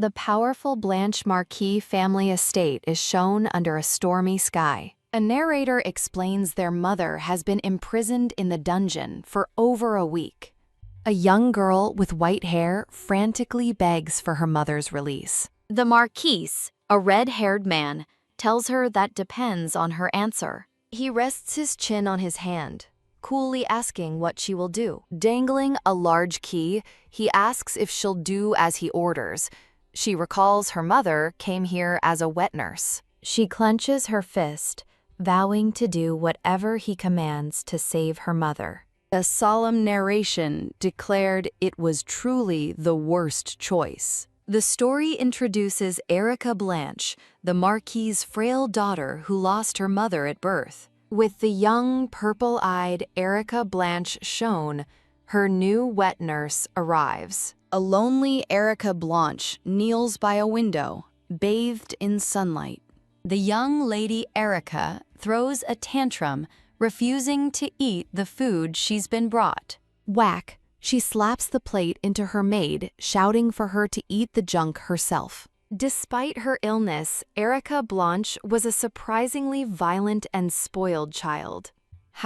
The powerful Blanche Marquis family estate is shown under a stormy sky. A narrator explains their mother has been imprisoned in the dungeon for over a week. A young girl with white hair frantically begs for her mother's release. The Marquise, a red-haired man, tells her that depends on her answer. He rests his chin on his hand, coolly asking what she will do. Dangling a large key, he asks if she'll do as he orders. She recalls her mother came here as a wet nurse. She clenches her fist, vowing to do whatever he commands to save her mother. A solemn narration declared it was truly the worst choice. The story introduces Erica Blanche, the Marquis's frail daughter who lost her mother at birth. With the young, purple-eyed Erica Blanche shown, her new wet nurse arrives. A lonely Erica Blanche kneels by a window, bathed in sunlight. The young lady Erica throws a tantrum, refusing to eat the food she's been brought. Whack! She slaps the plate into her maid, shouting for her to eat the junk herself. Despite her illness, Erica Blanche was a surprisingly violent and spoiled child.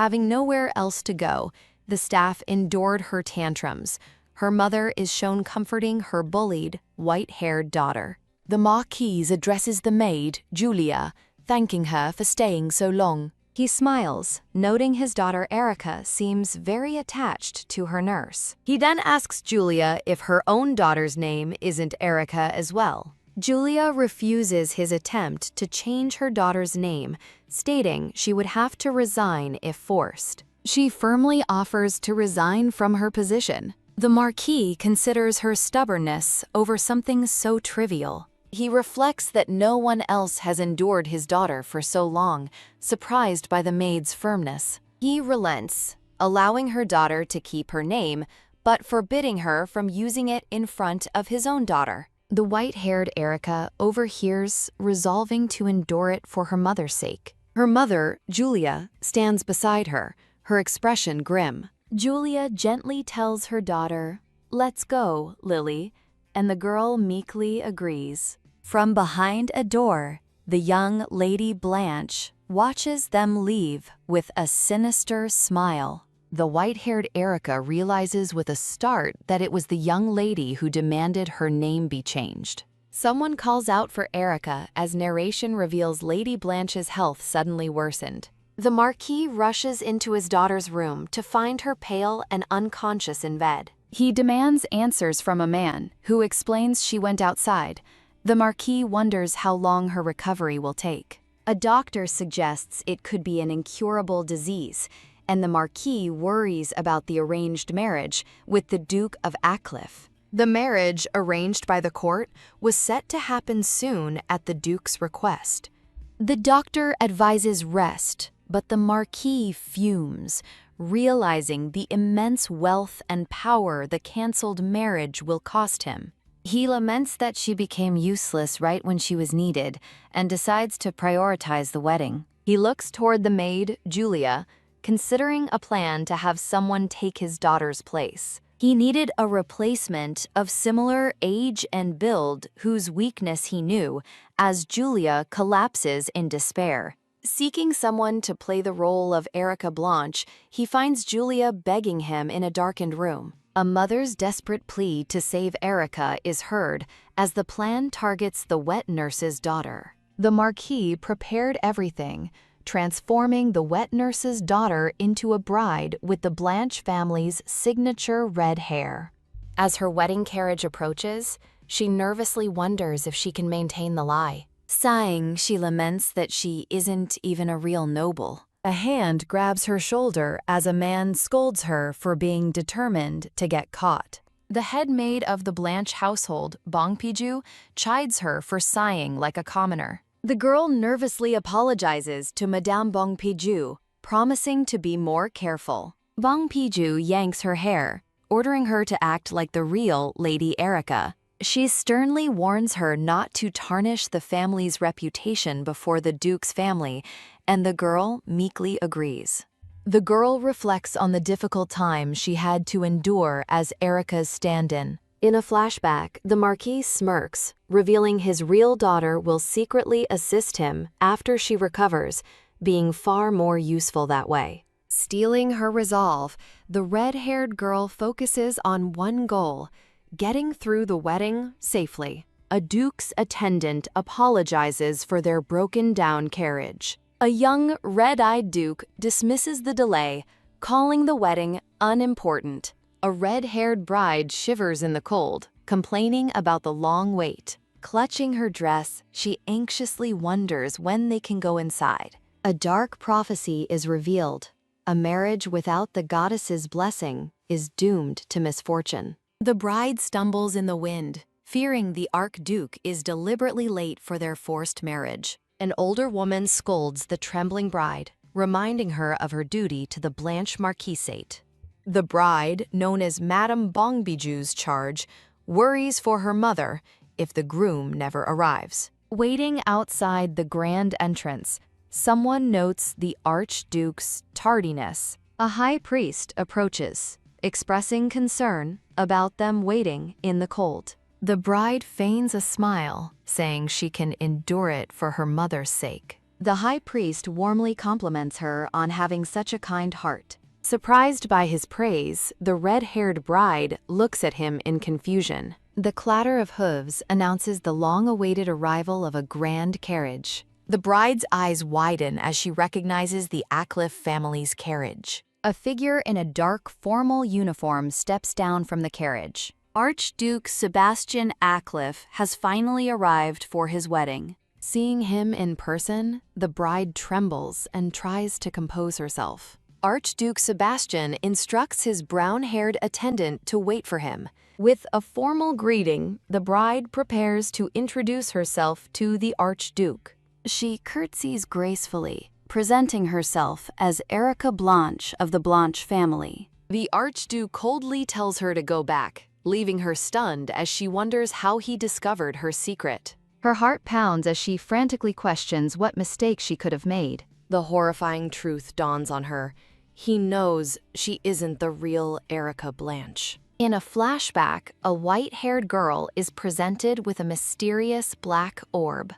Having nowhere else to go, the staff endured her tantrums. Her mother is shown comforting her bullied, white-haired daughter. The Marquis addresses the maid, Julia, thanking her for staying so long. He smiles, noting his daughter Erica seems very attached to her nurse. He then asks Julia if her own daughter's name isn't Erica as well. Julia refuses his attempt to change her daughter's name, stating she would have to resign if forced. She firmly offers to resign from her position. The Marquis considers her stubbornness over something so trivial. He reflects that no one else has endured his daughter for so long, surprised by the maid's firmness. He relents, allowing her daughter to keep her name, but forbidding her from using it in front of his own daughter. The white-haired Erica overhears, resolving to endure it for her mother's sake. Her mother, Julia, stands beside her, her expression grim. Julia gently tells her daughter, "Let's go, Lily," and the girl meekly agrees. From behind a door, the young Lady Blanche watches them leave with a sinister smile. The white-haired Erica realizes with a start that it was the young lady who demanded her name be changed. Someone calls out for Erica as narration reveals Lady Blanche's health suddenly worsened. The Marquis rushes into his daughter's room to find her pale and unconscious in bed. He demands answers from a man, who explains she went outside. The Marquis wonders how long her recovery will take. A doctor suggests it could be an incurable disease, and the Marquis worries about the arranged marriage with the Duke of Accliffe. The marriage, arranged by the court, was set to happen soon at the Duke's request. The doctor advises rest, but the Marquis fumes, realizing the immense wealth and power the cancelled marriage will cost him. He laments that she became useless right when she was needed and decides to prioritize the wedding. He looks toward the maid, Julia, considering a plan to have someone take his daughter's place. He needed a replacement of similar age and build whose weakness he knew, as Julia collapses in despair. Seeking someone to play the role of Erica Blanche, he finds Julia begging him in a darkened room. A mother's desperate plea to save Erica is heard as the plan targets the wet nurse's daughter. The Marquis prepared everything, transforming the wet nurse's daughter into a bride with the Blanche family's signature red hair. As her wedding carriage approaches, she nervously wonders if she can maintain the lie. Sighing, she laments that she isn't even a real noble. A hand grabs her shoulder as a man scolds her for being determined to get caught. The head maid of the Blanche household, Bongpiju, chides her for sighing like a commoner. The girl nervously apologizes to Madame Bongpiju, promising to be more careful. Bongpiju yanks her hair, ordering her to act like the real Lady Erica. She sternly warns her not to tarnish the family's reputation before the Duke's family, and the girl meekly agrees. The girl reflects on the difficult time she had to endure as Erica's stand-in. In a flashback, the Marquis smirks, revealing his real daughter will secretly assist him after she recovers, being far more useful that way. Stealing her resolve, the red-haired girl focuses on one goal: getting through the wedding safely. A duke's attendant apologizes for their broken-down carriage. A young, red-eyed duke dismisses the delay, calling the wedding unimportant. A red-haired bride shivers in the cold, complaining about the long wait. Clutching her dress, she anxiously wonders when they can go inside. A dark prophecy is revealed. A marriage without the goddess's blessing is doomed to misfortune. The bride stumbles in the wind, fearing the archduke is deliberately late for their forced marriage. An older woman scolds the trembling bride, reminding her of her duty to the Blanche Marquisate. The bride, known as Madame Bongbiju's charge, worries for her mother if the groom never arrives. Waiting outside the grand entrance, someone notes the archduke's tardiness. A high priest approaches, expressing concern about them waiting in the cold. The bride feigns a smile, saying she can endure it for her mother's sake. The high priest warmly compliments her on having such a kind heart. Surprised by his praise, the red-haired bride looks at him in confusion. The clatter of hooves announces the long-awaited arrival of a grand carriage. The bride's eyes widen as she recognizes the Ackliff family's carriage. A figure in a dark, formal uniform steps down from the carriage. Archduke Sebastian Ackliff has finally arrived for his wedding. Seeing him in person, the bride trembles and tries to compose herself. Archduke Sebastian instructs his brown-haired attendant to wait for him. With a formal greeting, the bride prepares to introduce herself to the Archduke. She curtsies gracefully, presenting herself as Erica Blanche of the Blanche family. The Archduke coldly tells her to go back, leaving her stunned as she wonders how he discovered her secret. Her heart pounds as she frantically questions what mistake she could have made. The horrifying truth dawns on her. He knows she isn't the real Erica Blanche. In a flashback, a white-haired girl is presented with a mysterious black orb.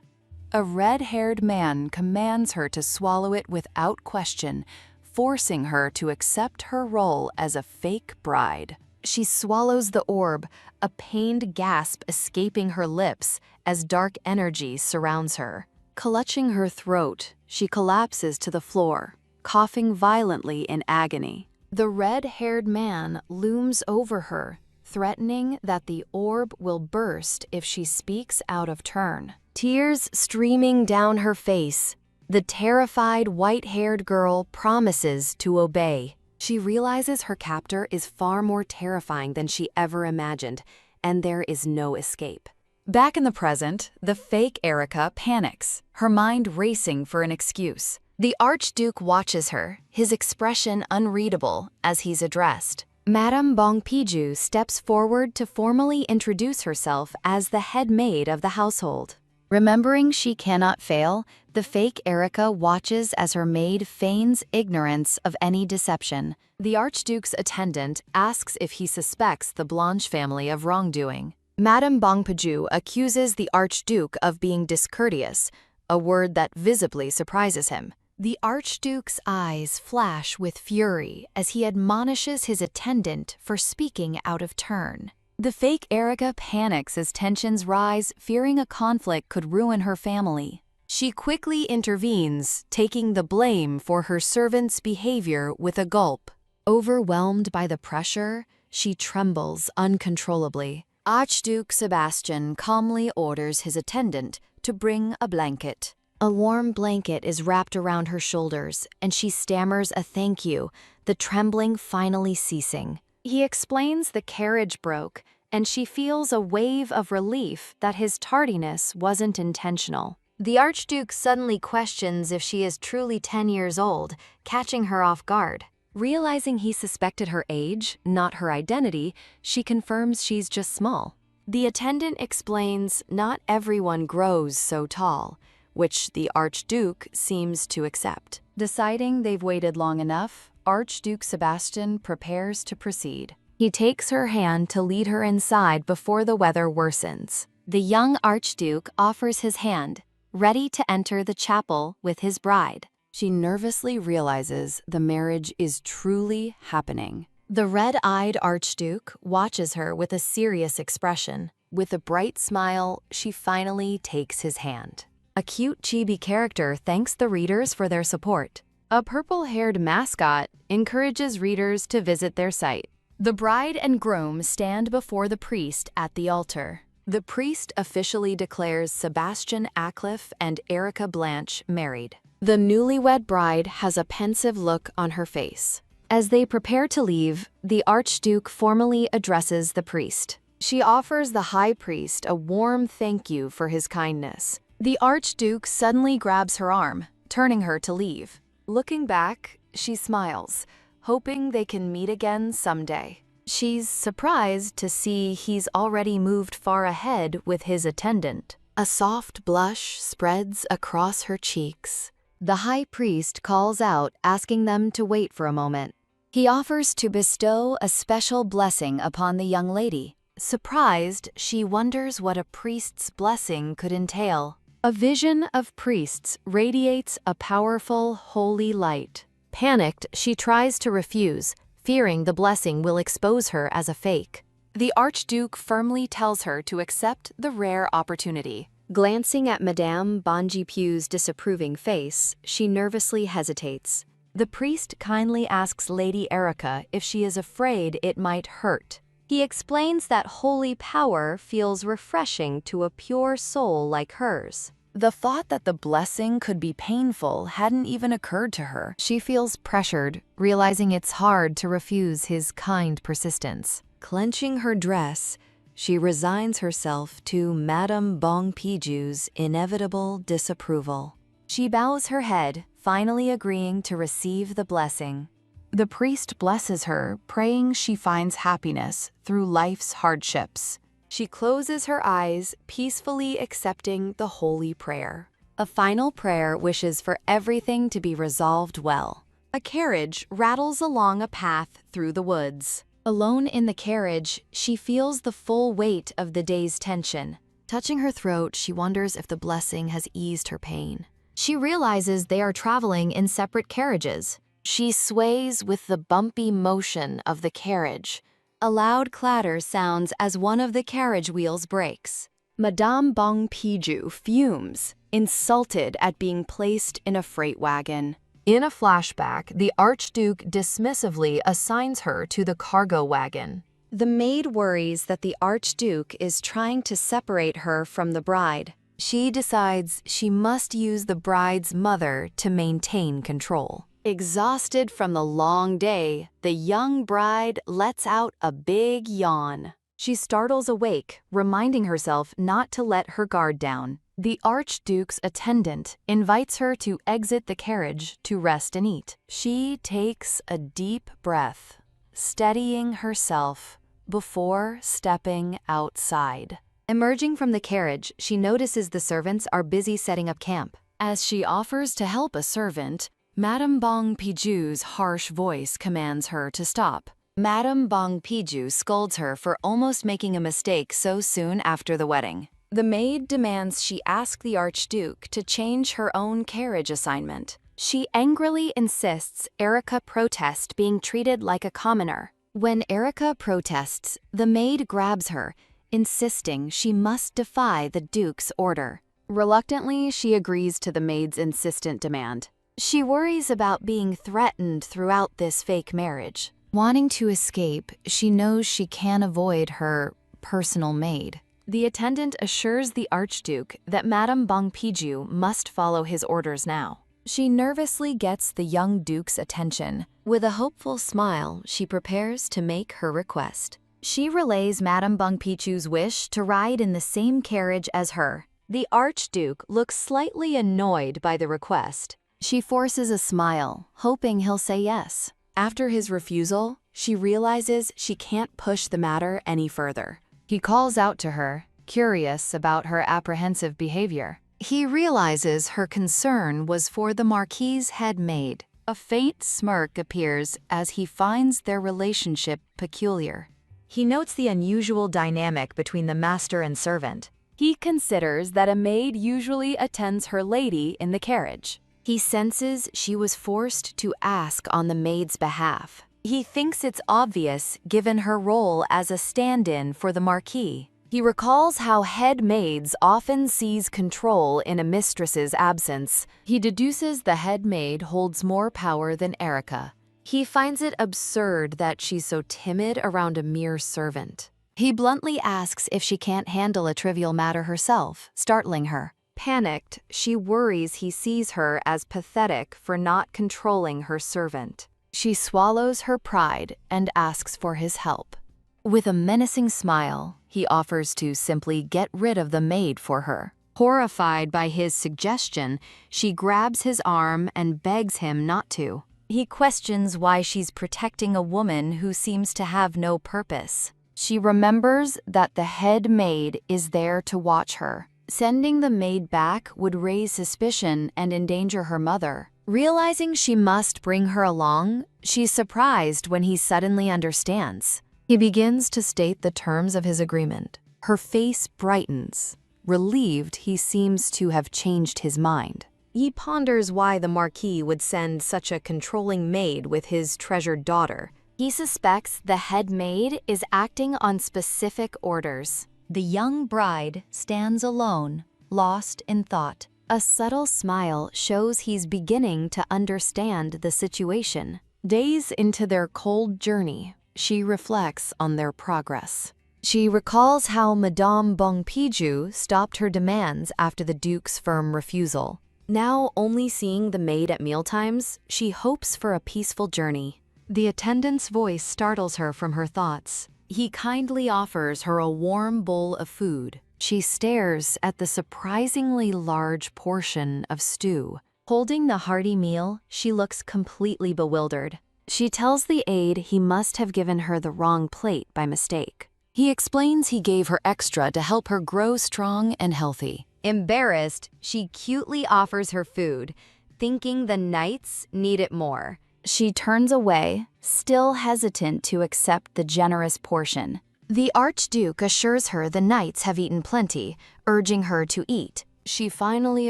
A red-haired man commands her to swallow it without question, forcing her to accept her role as a fake bride. She swallows the orb, a pained gasp escaping her lips as dark energy surrounds her. Clutching her throat, she collapses to the floor, coughing violently in agony. The red-haired man looms over her, threatening that the orb will burst if she speaks out of turn. Tears streaming down her face, the terrified white-haired girl promises to obey. She realizes her captor is far more terrifying than she ever imagined, and there is no escape. Back in the present, the fake Erica panics, her mind racing for an excuse. The Archduke watches her, his expression unreadable as he's addressed. Madame Bongpiju steps forward to formally introduce herself as the head maid of the household. Remembering she cannot fail, the fake Erica watches as her maid feigns ignorance of any deception. The Archduke's attendant asks if he suspects the Blanche family of wrongdoing. Madame Bongpiju accuses the Archduke of being discourteous, a word that visibly surprises him. The Archduke's eyes flash with fury as he admonishes his attendant for speaking out of turn. The fake Erica panics as tensions rise, fearing a conflict could ruin her family. She quickly intervenes, taking the blame for her servant's behavior with a gulp. Overwhelmed by the pressure, she trembles uncontrollably. Archduke Sebastian calmly orders his attendant to bring a blanket. A warm blanket is wrapped around her shoulders, and she stammers a thank you, the trembling finally ceasing. He explains the carriage broke, and she feels a wave of relief that his tardiness wasn't intentional. The Archduke suddenly questions if she is truly 10 years old, catching her off guard. Realizing he suspected her age, not her identity, she confirms she's just small. The attendant explains not everyone grows so tall, which the Archduke seems to accept. Deciding they've waited long enough, Archduke Sebastian prepares to proceed. He takes her hand to lead her inside before the weather worsens. The young Archduke offers his hand, ready to enter the chapel with his bride. She nervously realizes the marriage is truly happening. The red-eyed Archduke watches her with a serious expression. With a bright smile, she finally takes his hand. A cute chibi character thanks the readers for their support. A purple-haired mascot encourages readers to visit their site. The bride and groom stand before the priest at the altar. The priest officially declares Sebastian Acliff and Erica Blanche married. The newlywed bride has a pensive look on her face. As they prepare to leave, the Archduke formally addresses the priest. She offers the high priest a warm thank you for his kindness. The Archduke suddenly grabs her arm, turning her to leave. Looking back, she smiles, hoping they can meet again someday. She's surprised to see he's already moved far ahead with his attendant. A soft blush spreads across her cheeks. The high priest calls out, asking them to wait for a moment. He offers to bestow a special blessing upon the young lady. Surprised, she wonders what a priest's blessing could entail. A vision of priests radiates a powerful, holy light. Panicked, she tries to refuse, fearing the blessing will expose her as a fake. The Archduke firmly tells her to accept the rare opportunity. Glancing at Madame Bongipu's disapproving face, she nervously hesitates. The priest kindly asks Lady Erica if she is afraid it might hurt. He explains that holy power feels refreshing to a pure soul like hers. The thought that the blessing could be painful hadn't even occurred to her. She feels pressured, realizing it's hard to refuse his kind persistence. Clenching her dress, she resigns herself to Madame Bongpiju's inevitable disapproval. She bows her head, finally agreeing to receive the blessing. The priest blesses her, praying she finds happiness through life's hardships. She closes her eyes, peacefully accepting the holy prayer. A final prayer wishes for everything to be resolved well. A carriage rattles along a path through the woods. Alone in the carriage, she feels the full weight of the day's tension. Touching her throat, she wonders if the blessing has eased her pain. She realizes they are traveling in separate carriages. She sways with the bumpy motion of the carriage. A loud clatter sounds as one of the carriage wheels breaks. Madame Bongpiju fumes, insulted at being placed in a freight wagon. In a flashback, the Archduke dismissively assigns her to the cargo wagon. The maid worries that the Archduke is trying to separate her from the bride. She decides she must use the bride's mother to maintain control. Exhausted from the long day, the young bride lets out a big yawn. She startles awake, reminding herself not to let her guard down. The Archduke's attendant invites her to exit the carriage to rest and eat. She takes a deep breath, steadying herself before stepping outside. Emerging from the carriage, she notices the servants are busy setting up camp. As she offers to help a servant, Madame Bongpiju's harsh voice commands her to stop. Madame Bongpiju scolds her for almost making a mistake so soon after the wedding. The maid demands she ask the Archduke to change her own carriage assignment. She angrily insists Erica protest being treated like a commoner. When Erica protests, the maid grabs her, insisting she must defy the Duke's order. Reluctantly, she agrees to the maid's insistent demand. She worries about being threatened throughout this fake marriage. Wanting to escape, she knows she can't avoid her personal maid. The attendant assures the Archduke that Madame Bongpiju must follow his orders now. She nervously gets the young Duke's attention. With a hopeful smile, she prepares to make her request. She relays Madame Bongpiju's wish to ride in the same carriage as her. The Archduke looks slightly annoyed by the request. She forces a smile, hoping he'll say yes. After his refusal, she realizes she can't push the matter any further. He calls out to her, curious about her apprehensive behavior. He realizes her concern was for the Marquis's head maid. A faint smirk appears as he finds their relationship peculiar. He notes the unusual dynamic between the master and servant. He considers that a maid usually attends her lady in the carriage. He senses she was forced to ask on the maid's behalf. He thinks it's obvious given her role as a stand-in for the Marquis. He recalls how head maids often seize control in a mistress's absence. He deduces the head maid holds more power than Erica. He finds it absurd that she's so timid around a mere servant. He bluntly asks if she can't handle a trivial matter herself, startling her. Panicked, she worries he sees her as pathetic for not controlling her servant. She swallows her pride and asks for his help. With a menacing smile, he offers to simply get rid of the maid for her. Horrified by his suggestion, she grabs his arm and begs him not to. He questions why she's protecting a woman who seems to have no purpose. She remembers that the head maid is there to watch her. Sending the maid back would raise suspicion and endanger her mother. Realizing she must bring her along, she's surprised when he suddenly understands. He begins to state the terms of his agreement. Her face brightens. Relieved, he seems to have changed his mind. He ponders why the Marquis would send such a controlling maid with his treasured daughter. He suspects the head maid is acting on specific orders. The young bride stands alone, lost in thought. A subtle smile shows he's beginning to understand the situation. Days into their cold journey, she reflects on their progress. She recalls how Madame Bongpiju stopped her demands after the Duke's firm refusal. Now only seeing the maid at mealtimes, she hopes for a peaceful journey. The attendant's voice startles her from her thoughts. He kindly offers her a warm bowl of food. She stares at the surprisingly large portion of stew. Holding the hearty meal, she looks completely bewildered. She tells the aide he must have given her the wrong plate by mistake. He explains he gave her extra to help her grow strong and healthy. Embarrassed, she cutely offers her food, thinking the knights need it more. She turns away, still hesitant to accept the generous portion. The Archduke assures her the knights have eaten plenty, urging her to eat. She finally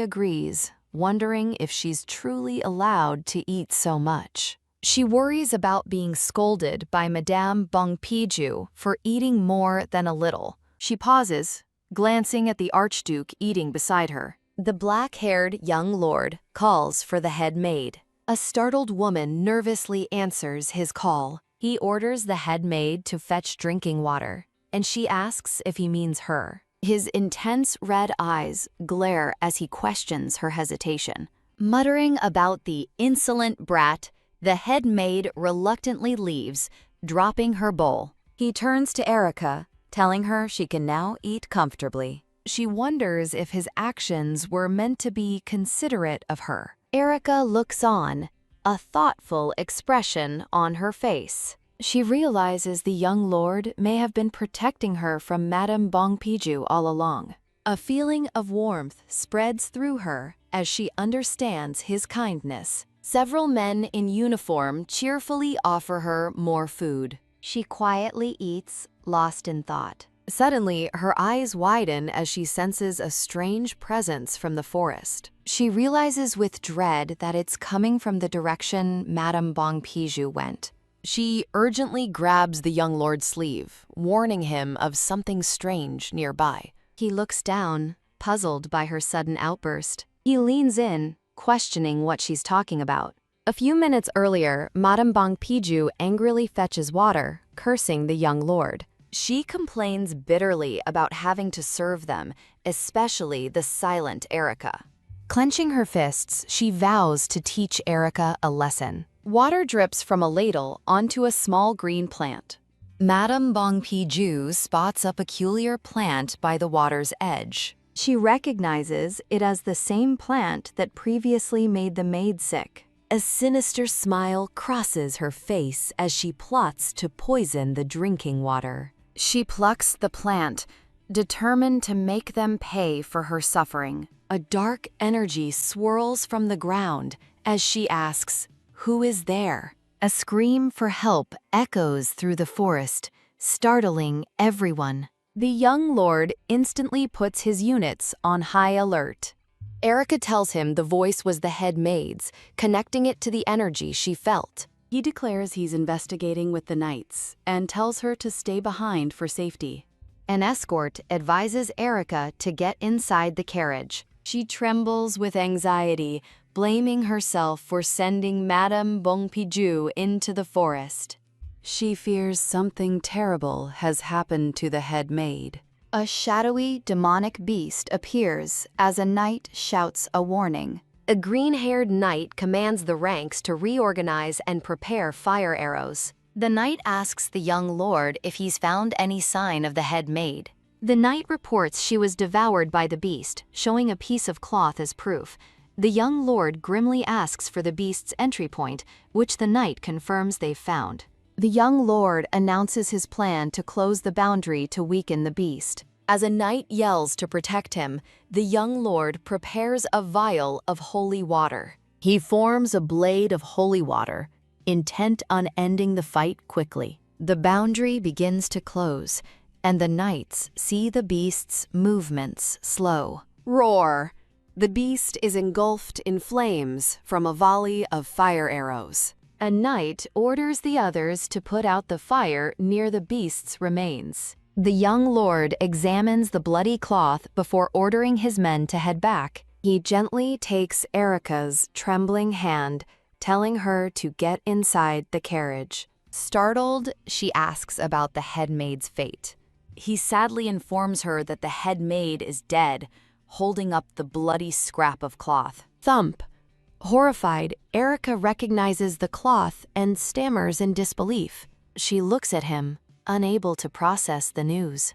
agrees, wondering if she's truly allowed to eat so much. She worries about being scolded by Madame Bongpiju for eating more than a little. She pauses, glancing at the Archduke eating beside her. The black-haired young lord calls for the head maid. A startled woman nervously answers his call. He orders the head maid to fetch drinking water, and she asks if he means her. His intense red eyes glare as he questions her hesitation. Muttering about the insolent brat, the head maid reluctantly leaves, dropping her bowl. He turns to Erica, telling her she can now eat comfortably. She wonders if his actions were meant to be considerate of her. Erica looks on, a thoughtful expression on her face. She realizes the young lord may have been protecting her from Madame Bongpiju all along. A feeling of warmth spreads through her as she understands his kindness. Several men in uniform cheerfully offer her more food. She quietly eats, lost in thought. Suddenly, her eyes widen as she senses a strange presence from the forest. She realizes with dread that it's coming from the direction Madame Bongpiju went. She urgently grabs the young lord's sleeve, warning him of something strange nearby. He looks down, puzzled by her sudden outburst. He leans in, questioning what she's talking about. A few minutes earlier, Madame Bongpiju angrily fetches water, cursing the young lord. She complains bitterly about having to serve them, especially the silent Erica. Clenching her fists, she vows to teach Erica a lesson. Water drips from a ladle onto a small green plant. Madame Bongpiju spots a peculiar plant by the water's edge. She recognizes it as the same plant that previously made the maid sick. A sinister smile crosses her face as she plots to poison the drinking water. She plucks the plant, determined to make them pay for her suffering. A dark energy swirls from the ground as she asks, Who is there? A scream for help echoes through the forest, startling everyone. The young lord instantly puts his units on high alert. Erica tells him the voice was the head maid's, connecting it to the energy she felt. He declares he's investigating with the knights and tells her to stay behind for safety. An escort advises Erica to get inside the carriage. She trembles with anxiety, blaming herself for sending Madame Bongpiju into the forest. She fears something terrible has happened to the head maid. A shadowy, demonic beast appears as a knight shouts a warning. A green-haired knight commands the ranks to reorganize and prepare fire arrows. The knight asks the young lord if he's found any sign of the head maid. The knight reports she was devoured by the beast, showing a piece of cloth as proof. The young lord grimly asks for the beast's entry point, which the knight confirms they've found. The young lord announces his plan to close the boundary to weaken the beast. As a knight yells to protect him, the young lord prepares a vial of holy water. He forms a blade of holy water, intent on ending the fight quickly. The boundary begins to close, and the knights see the beast's movements slow. Roar! The beast is engulfed in flames from a volley of fire arrows. A knight orders the others to put out the fire near the beast's remains. The young lord examines the bloody cloth before ordering his men to head back. He gently takes Erica's trembling hand, telling her to get inside the carriage. Startled, she asks about the head maid's fate. He sadly informs her that the head maid is dead, holding up the bloody scrap of cloth. Thump! Horrified, Erica recognizes the cloth and stammers in disbelief. She looks at him, unable to process the news.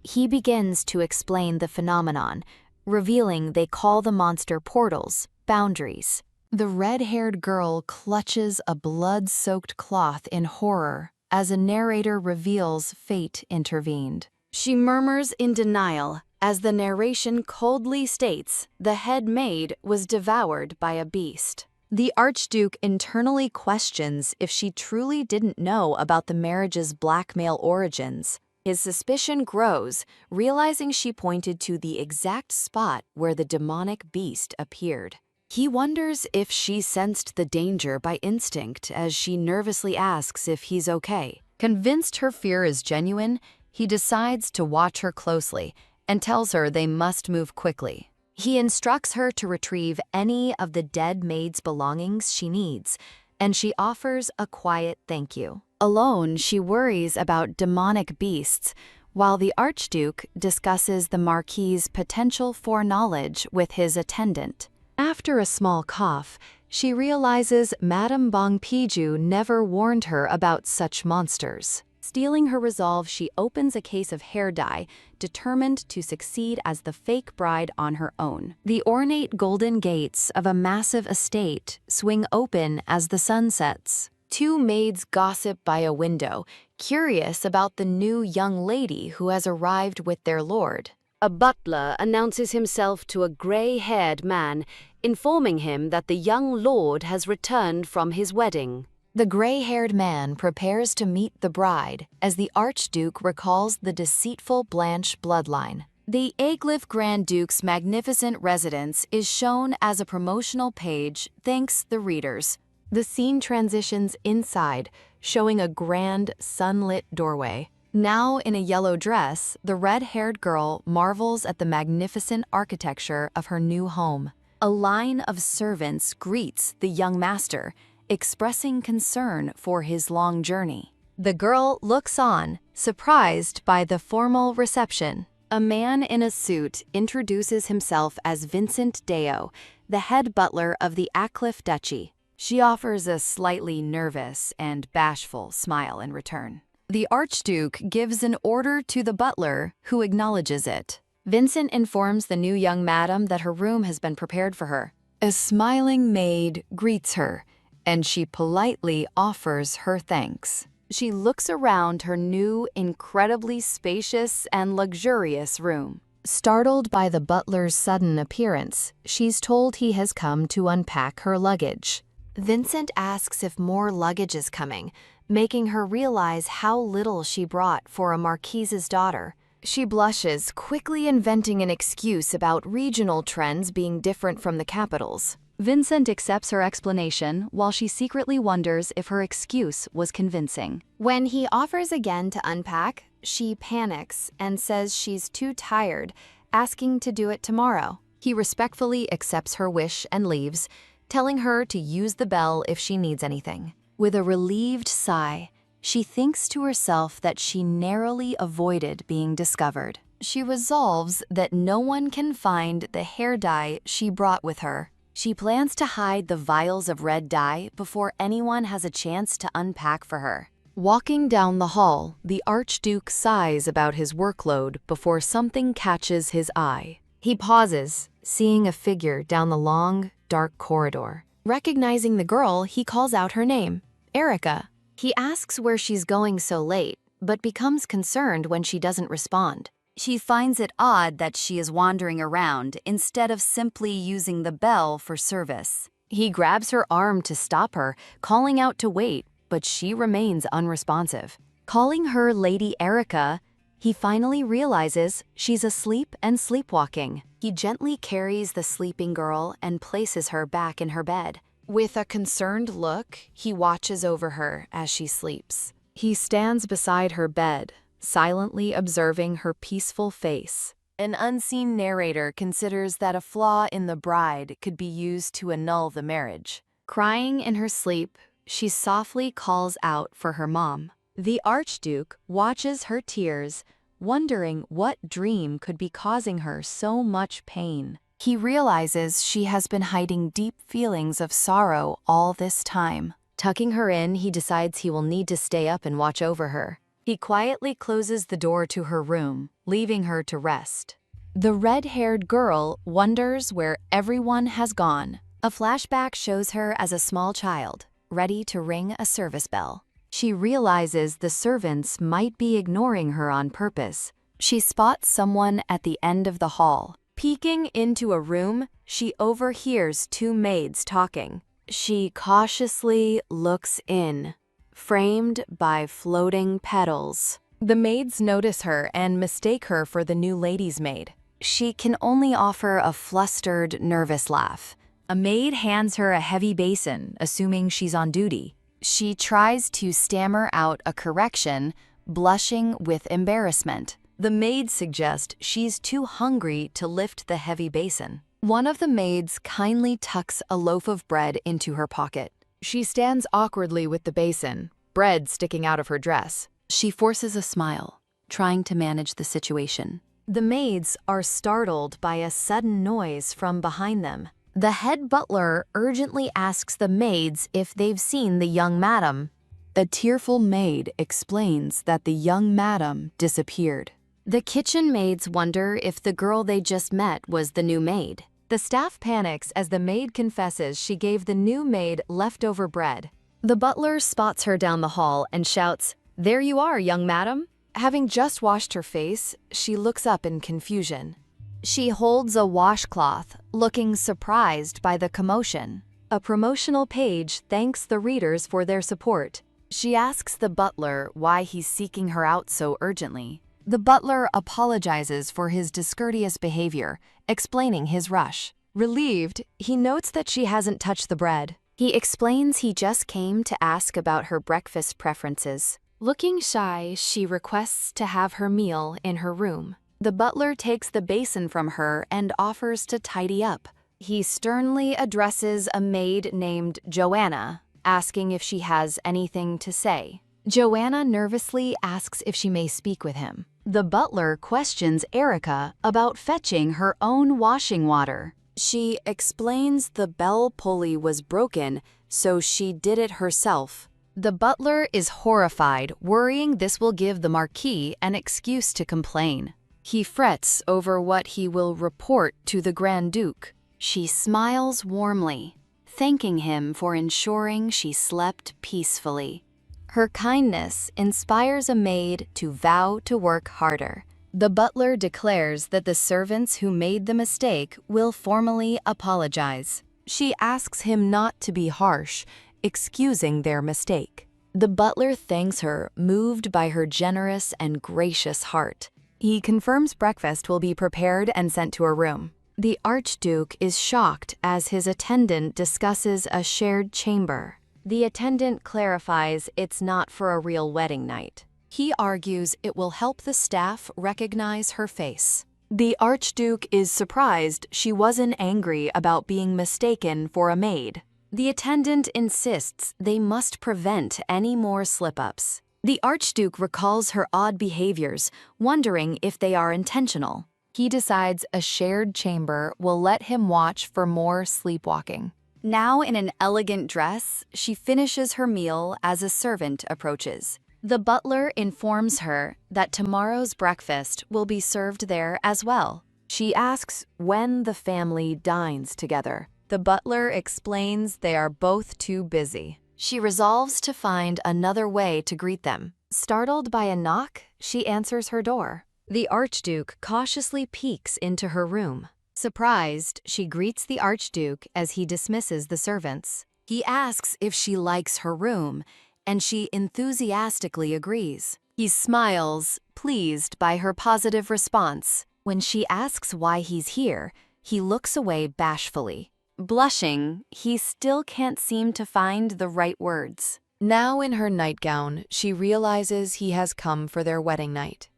He begins to explain the phenomenon, revealing they call the monster portals, boundaries. The red-haired girl clutches a blood-soaked cloth in horror as a narrator reveals fate intervened. She murmurs in denial as the narration coldly states the head maid was devoured by a beast. The Archduke internally questions if she truly didn't know about the marriage's blackmail origins. His suspicion grows, realizing she pointed to the exact spot where the demonic beast appeared. He wonders if she sensed the danger by instinct as she nervously asks if he's okay. Convinced her fear is genuine, he decides to watch her closely and tells her they must move quickly. He instructs her to retrieve any of the dead maid's belongings she needs, and she offers a quiet thank you. Alone, she worries about demonic beasts, while the Archduke discusses the Marquis's potential foreknowledge with his attendant. After a small cough, she realizes Madame Bongpiju never warned her about such monsters. Stealing her resolve, she opens a case of hair dye, determined to succeed as the fake bride on her own. The ornate golden gates of a massive estate swing open as the sun sets. Two maids gossip by a window, curious about the new young lady who has arrived with their lord. A butler announces himself to a gray-haired man, informing him that the young lord has returned from his wedding. The gray-haired man prepares to meet the bride as the Archduke recalls the deceitful Blanche bloodline. The Aglyph Grand Duke's magnificent residence is shown as a promotional page, thanks the readers. The scene transitions inside, showing a grand, sunlit doorway. Now in a yellow dress, the red-haired girl marvels at the magnificent architecture of her new home. A line of servants greets the young master, expressing concern for his long journey. The girl looks on, surprised by the formal reception. A man in a suit introduces himself as Vincent Deo, the head butler of the Aglyph Duchy. She offers a slightly nervous and bashful smile in return. The Archduke gives an order to the butler, who acknowledges it. Vincent informs the new young madam that her room has been prepared for her. A smiling maid greets her, and she politely offers her thanks. She looks around her new, incredibly spacious and luxurious room. Startled by the butler's sudden appearance, she's told he has come to unpack her luggage. Vincent asks if more luggage is coming, making her realize how little she brought for a marquise's daughter. She blushes, quickly inventing an excuse about regional trends being different from the capital's. Vincent accepts her explanation while she secretly wonders if her excuse was convincing. When he offers again to unpack, she panics and says she's too tired, asking to do it tomorrow. He respectfully accepts her wish and leaves, telling her to use the bell if she needs anything. With a relieved sigh, she thinks to herself that she narrowly avoided being discovered. She resolves that no one can find the hair dye she brought with her. She plans to hide the vials of red dye before anyone has a chance to unpack for her. Walking down the hall, the Archduke sighs about his workload before something catches his eye. He pauses, seeing a figure down the long, dark corridor. Recognizing the girl, he calls out her name, Erica. He asks where she's going so late, but becomes concerned when she doesn't respond. She finds it odd that she is wandering around instead of simply using the bell for service. He grabs her arm to stop her, calling out to wait, but she remains unresponsive. Calling her Lady Erica, he finally realizes she's asleep and sleepwalking. He gently carries the sleeping girl and places her back in her bed. With a concerned look, he watches over her as she sleeps. He stands beside her bed, silently observing her peaceful face. An unseen narrator considers that a flaw in the bride could be used to annul the marriage. Crying in her sleep, she softly calls out for her mom. The Archduke watches her tears, wondering what dream could be causing her so much pain. He realizes she has been hiding deep feelings of sorrow all this time. Tucking her in, he decides he will need to stay up and watch over her. He quietly closes the door to her room, leaving her to rest. The red-haired girl wonders where everyone has gone. A flashback shows her as a small child, ready to ring a service bell. She realizes the servants might be ignoring her on purpose. She spots someone at the end of the hall. Peeking into a room, she overhears two maids talking. She cautiously looks in, framed by floating petals. The maids notice her and mistake her for the new lady's maid. She can only offer a flustered, nervous laugh. A maid hands her a heavy basin, assuming she's on duty. She tries to stammer out a correction, blushing with embarrassment. The maids suggest she's too hungry to lift the heavy basin. One of the maids kindly tucks a loaf of bread into her pocket. She stands awkwardly with the basin, bread sticking out of her dress. She forces a smile, trying to manage the situation. The maids are startled by a sudden noise from behind them. The head butler urgently asks the maids if they've seen the young madam. The tearful maid explains that the young madam disappeared. The kitchen maids wonder if the girl they just met was the new maid. The staff panics as the maid confesses she gave the new maid leftover bread. The butler spots her down the hall and shouts, "There you are, young madam." Having just washed her face, she looks up in confusion. She holds a washcloth, looking surprised by the commotion. A promotional page thanks the readers for their support. She asks the butler why he's seeking her out so urgently. The butler apologizes for his discourteous behavior, explaining his rush. Relieved, he notes that she hasn't touched the bread. He explains he just came to ask about her breakfast preferences. Looking shy, she requests to have her meal in her room. The butler takes the basin from her and offers to tidy up. He sternly addresses a maid named Joanna, asking if she has anything to say. Joanna nervously asks if she may speak with him. The butler questions Erica about fetching her own washing water. She explains the bell pulley was broken, so she did it herself. The butler is horrified, worrying this will give the Marquis an excuse to complain. He frets over what he will report to the Grand Duke. She smiles warmly, thanking him for ensuring she slept peacefully. Her kindness inspires a maid to vow to work harder. The butler declares that the servants who made the mistake will formally apologize. She asks him not to be harsh, excusing their mistake. The butler thanks her, moved by her generous and gracious heart. He confirms breakfast will be prepared and sent to her room. The Archduke is shocked as his attendant discusses a shared chamber. The attendant clarifies it's not for a real wedding night. He argues it will help the staff recognize her face. The Archduke is surprised she wasn't angry about being mistaken for a maid. The attendant insists they must prevent any more slip-ups. The Archduke recalls her odd behaviors, wondering if they are intentional. He decides a shared chamber will let him watch for more sleepwalking. Now in an elegant dress, she finishes her meal as a servant approaches. The butler informs her that tomorrow's breakfast will be served there as well. She asks when the family dines together. The butler explains they are both too busy. She resolves to find another way to greet them. Startled by a knock, she answers her door. The Archduke cautiously peeks into her room. Surprised, she greets the Archduke as he dismisses the servants. He asks if she likes her room, and she enthusiastically agrees. He smiles, pleased by her positive response. When she asks why he's here, he looks away bashfully. Blushing, he still can't seem to find the right words. Now in her nightgown, she realizes he has come for their wedding night.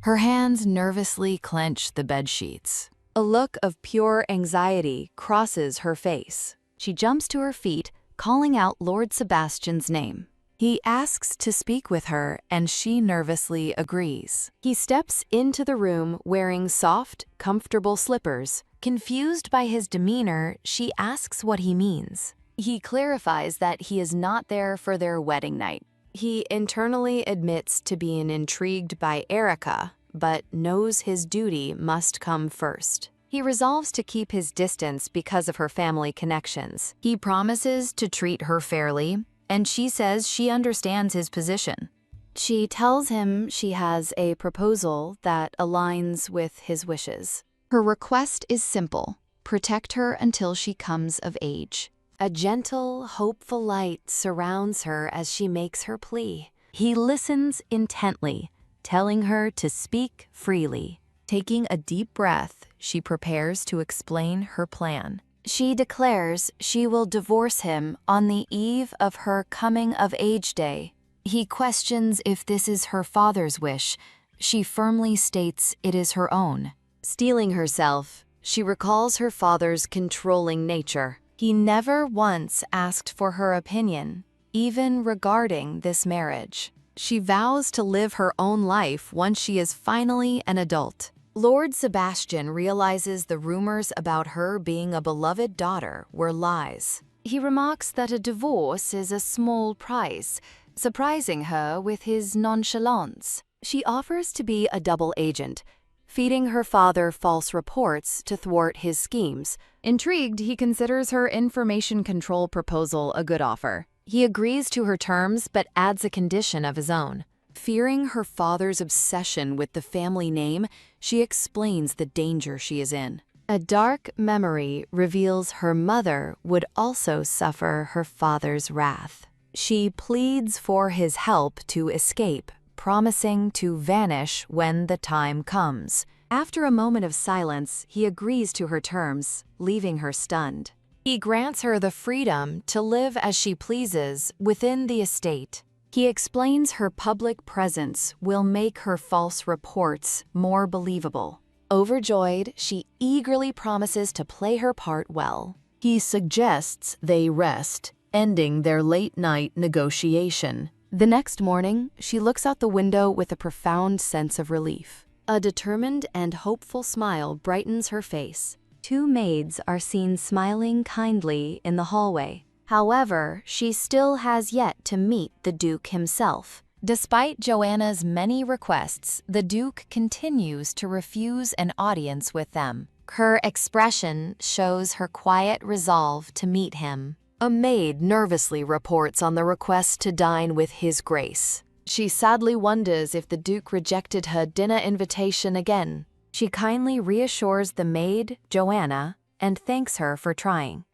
Her hands nervously clench the bedsheets. A look of pure anxiety crosses her face. She jumps to her feet, calling out Lord Sebastian's name. He asks to speak with her, and she nervously agrees. He steps into the room wearing soft, comfortable slippers. Confused by his demeanor, she asks what he means. He clarifies that he is not there for their wedding night. He internally admits to being intrigued by Erica, but knows his duty must come first. He resolves to keep his distance because of her family connections. He promises to treat her fairly, and she says she understands his position. She tells him she has a proposal that aligns with his wishes. Her request is simple: protect her until she comes of age. A gentle, hopeful light surrounds her as she makes her plea. He listens intently, telling her to speak freely. Taking a deep breath, she prepares to explain her plan. She declares she will divorce him on the eve of her coming-of-age day. He questions if this is her father's wish. She firmly states it is her own. Steeling herself, she recalls her father's controlling nature. He never once asked for her opinion, even regarding this marriage. She vows to live her own life once she is finally an adult. Lord Sebastian realizes the rumors about her being a beloved daughter were lies. He remarks that a divorce is a small price, surprising her with his nonchalance. She offers to be a double agent, feeding her father false reports to thwart his schemes. Intrigued, he considers her information control proposal a good offer. He agrees to her terms but adds a condition of his own. Fearing her father's obsession with the family name, she explains the danger she is in. A dark memory reveals her mother would also suffer her father's wrath. She pleads for his help to escape, promising to vanish when the time comes. After a moment of silence, he agrees to her terms, leaving her stunned. He grants her the freedom to live as she pleases within the estate. He explains her public presence will make her false reports more believable. Overjoyed, she eagerly promises to play her part well. He suggests they rest, ending their late-night negotiation. The next morning, she looks out the window with a profound sense of relief. A determined and hopeful smile brightens her face. Two maids are seen smiling kindly in the hallway. However, she still has yet to meet the Duke himself. Despite Joanna's many requests, the Duke continues to refuse an audience with them. Her expression shows her quiet resolve to meet him. A maid nervously reports on the request to dine with His Grace. She sadly wonders if the Duke rejected her dinner invitation again. She kindly reassures the maid, Joanna, and thanks her for trying.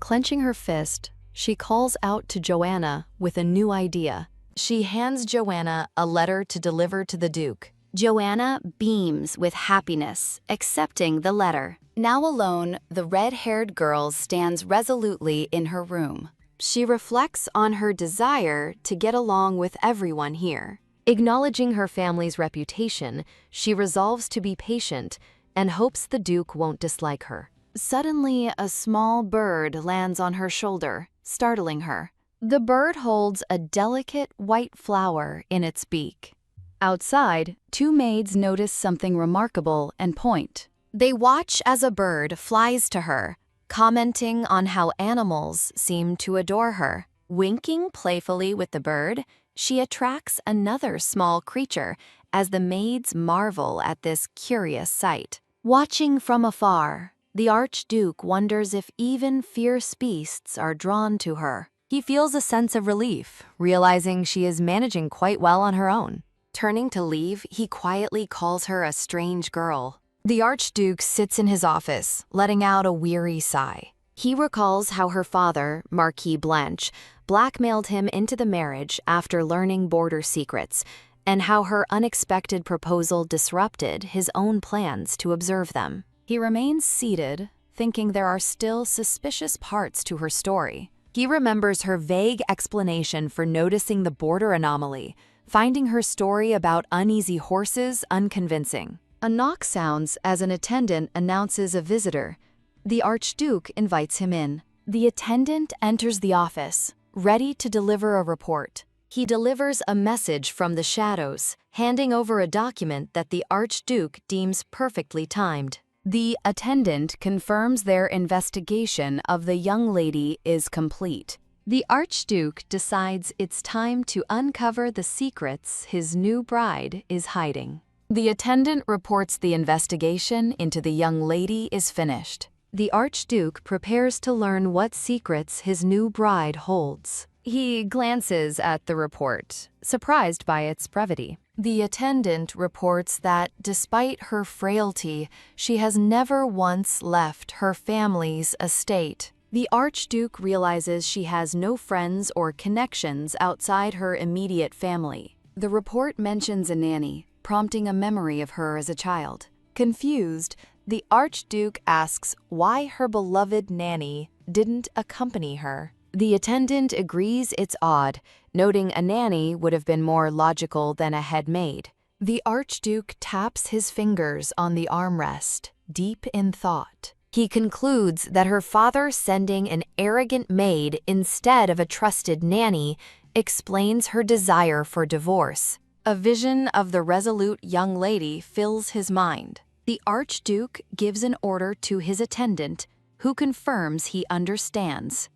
Clenching her fist, she calls out to Joanna with a new idea. She hands Joanna a letter to deliver to the Duke. Joanna beams with happiness, accepting the letter. Now alone, the red-haired girl stands resolutely in her room. She reflects on her desire to get along with everyone here. Acknowledging her family's reputation, she resolves to be patient and hopes the Duke won't dislike her. Suddenly, a small bird lands on her shoulder, startling her. The bird holds a delicate white flower in its beak. Outside, two maids notice something remarkable and point. They watch as a bird flies to her, commenting on how animals seem to adore her. Winking playfully with the bird, she attracts another small creature as the maids marvel at this curious sight. Watching from afar, the Archduke wonders if even fierce beasts are drawn to her. He feels a sense of relief, realizing she is managing quite well on her own. Turning to leave, he quietly calls her a strange girl. The Archduke sits in his office, letting out a weary sigh. He recalls how her father, Marquis Blanche, blackmailed him into the marriage after learning border secrets, and how her unexpected proposal disrupted his own plans to observe them. He remains seated, thinking there are still suspicious parts to her story. He remembers her vague explanation for noticing the border anomaly, finding her story about uneasy horses unconvincing. A knock sounds as an attendant announces a visitor. The Archduke invites him in. The attendant enters the office, ready to deliver a report. He delivers a message from the shadows, handing over a document that the Archduke deems perfectly timed. The attendant confirms their investigation of the young lady is complete. The Archduke decides it's time to uncover the secrets his new bride is hiding. The attendant reports the investigation into the young lady is finished. The Archduke prepares to learn what secrets his new bride holds. He glances at the report, surprised by its brevity. The attendant reports that, despite her frailty, she has never once left her family's estate. The Archduke realizes she has no friends or connections outside her immediate family. The report mentions a nanny, prompting a memory of her as a child. Confused, the Archduke asks why her beloved nanny didn't accompany her. The attendant agrees it's odd, noting a nanny would have been more logical than a head maid. The Archduke taps his fingers on the armrest, deep in thought. He concludes that her father sending an arrogant maid instead of a trusted nanny explains her desire for divorce. A vision of the resolute young lady fills his mind. The Archduke gives an order to his attendant, who confirms he understands.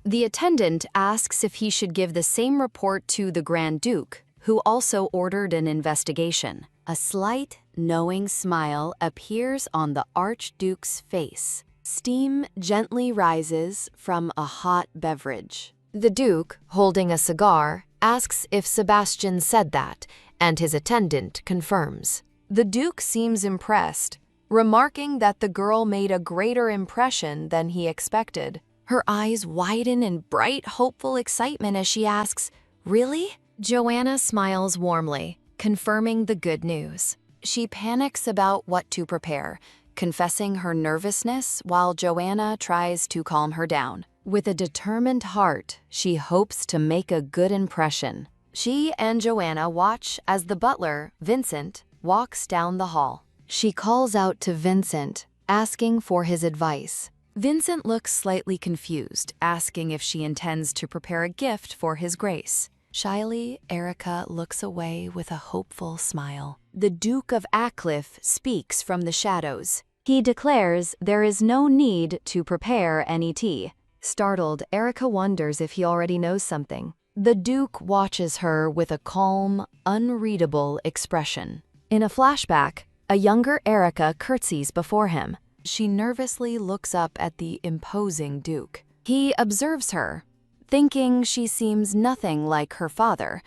The attendant asks if he should give the same report to the Grand Duke, who also ordered an investigation. A slight, knowing smile appears on the Archduke's face. Steam gently rises from a hot beverage. The Duke, holding a cigar, asks if Sebastian said that, and his attendant confirms. The Duke seems impressed, remarking that the girl made a greater impression than he expected. Her eyes widen in bright, hopeful excitement as she asks, "Really?" Joanna smiles warmly, confirming the good news. She panics about what to prepare, confessing her nervousness while Joanna tries to calm her down. With a determined heart, she hopes to make a good impression. She and Joanna watch as the butler, Vincent, walks down the hall. She calls out to Vincent, asking for his advice. Vincent looks slightly confused, asking if she intends to prepare a gift for his grace. Shyly, Erica looks away with a hopeful smile. The Duke of Acliff speaks from the shadows. He declares there is no need to prepare any tea. Startled, Erica wonders if he already knows something. The Duke watches her with a calm, unreadable expression. In a flashback, a younger Erica curtsies before him. She nervously looks up at the imposing Duke. He observes her, thinking she seems nothing like her father,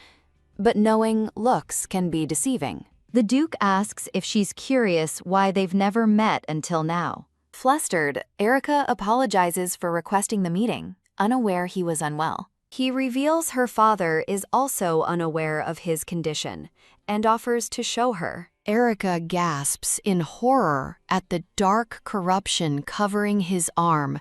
but knowing looks can be deceiving. The Duke asks if she's curious why they've never met until now. Flustered, Erica apologizes for requesting the meeting, unaware he was unwell. He reveals her father is also unaware of his condition and offers to show her. Erica gasps in horror at the dark corruption covering his arm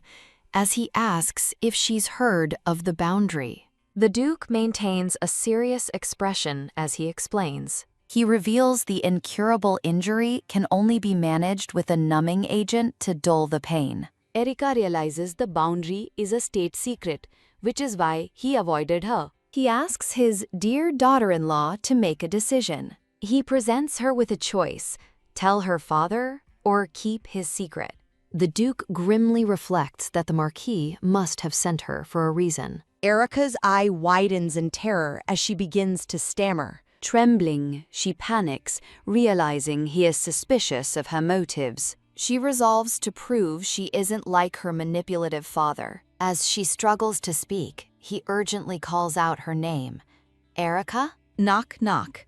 as he asks if she's heard of the boundary. The Duke maintains a serious expression as he explains. He reveals the incurable injury can only be managed with a numbing agent to dull the pain. Erica realizes the boundary is a state secret, which is why he avoided her. He asks his dear daughter-in-law to make a decision. He presents her with a choice: tell her father or keep his secret. The Duke grimly reflects that the Marquis must have sent her for a reason. Erica's eye widens in terror as she begins to stammer. Trembling, she panics, realizing he is suspicious of her motives. She resolves to prove she isn't like her manipulative father. As she struggles to speak, he urgently calls out her name. Erica? Knock, knock.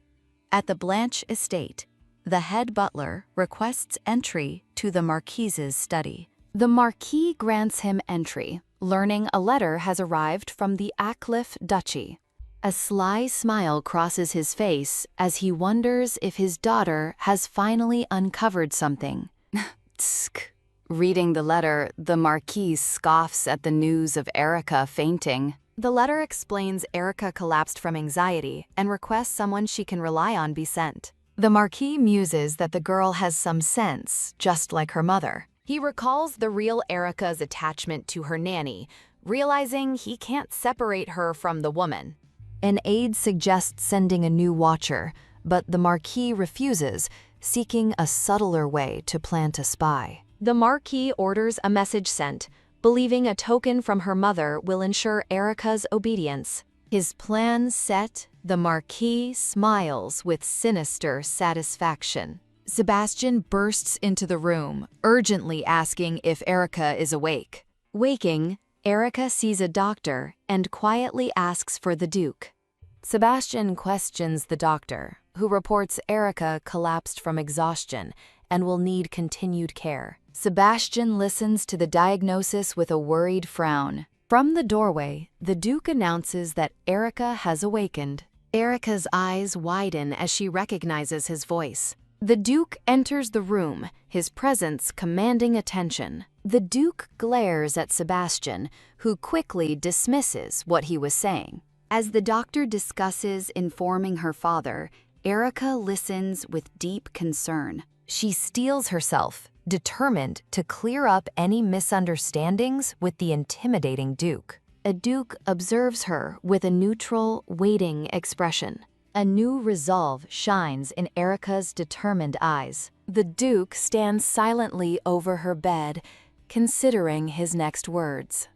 At the Blanche estate, the head butler requests entry to the Marquise's study. The Marquis grants him entry, learning a letter has arrived from the Ackcliffe Duchy. A sly smile crosses his face as he wonders if his daughter has finally uncovered something. Tsk. Reading the letter, the Marquis scoffs at the news of Erica fainting. The letter explains Erica collapsed from anxiety and requests someone she can rely on be sent. The Marquis muses that the girl has some sense, just like her mother. He recalls the real Erica's attachment to her nanny, realizing he can't separate her from the woman. An aide suggests sending a new watcher, but the Marquis refuses, seeking a subtler way to plant a spy. The Marquis orders a message sent, believing a token from her mother will ensure Erica's obedience. His plan set, the Marquis smiles with sinister satisfaction. Sebastian bursts into the room, urgently asking if Erica is awake. Waking, Erica sees a doctor and quietly asks for the Duke. Sebastian questions the doctor, who reports Erica collapsed from exhaustion and will need continued care. Sebastian listens to the diagnosis with a worried frown. From the doorway, the Duke announces that Erica has awakened. Erica's eyes widen as she recognizes his voice. The Duke enters the room, his presence commanding attention. The Duke glares at Sebastian, who quickly dismisses what he was saying. As the doctor discusses informing her father, Erica listens with deep concern. She steels herself, determined to clear up any misunderstandings with the intimidating Duke. A Duke observes her with a neutral, waiting expression. A new resolve shines in Erica's determined eyes. The Duke stands silently over her bed, considering his next words.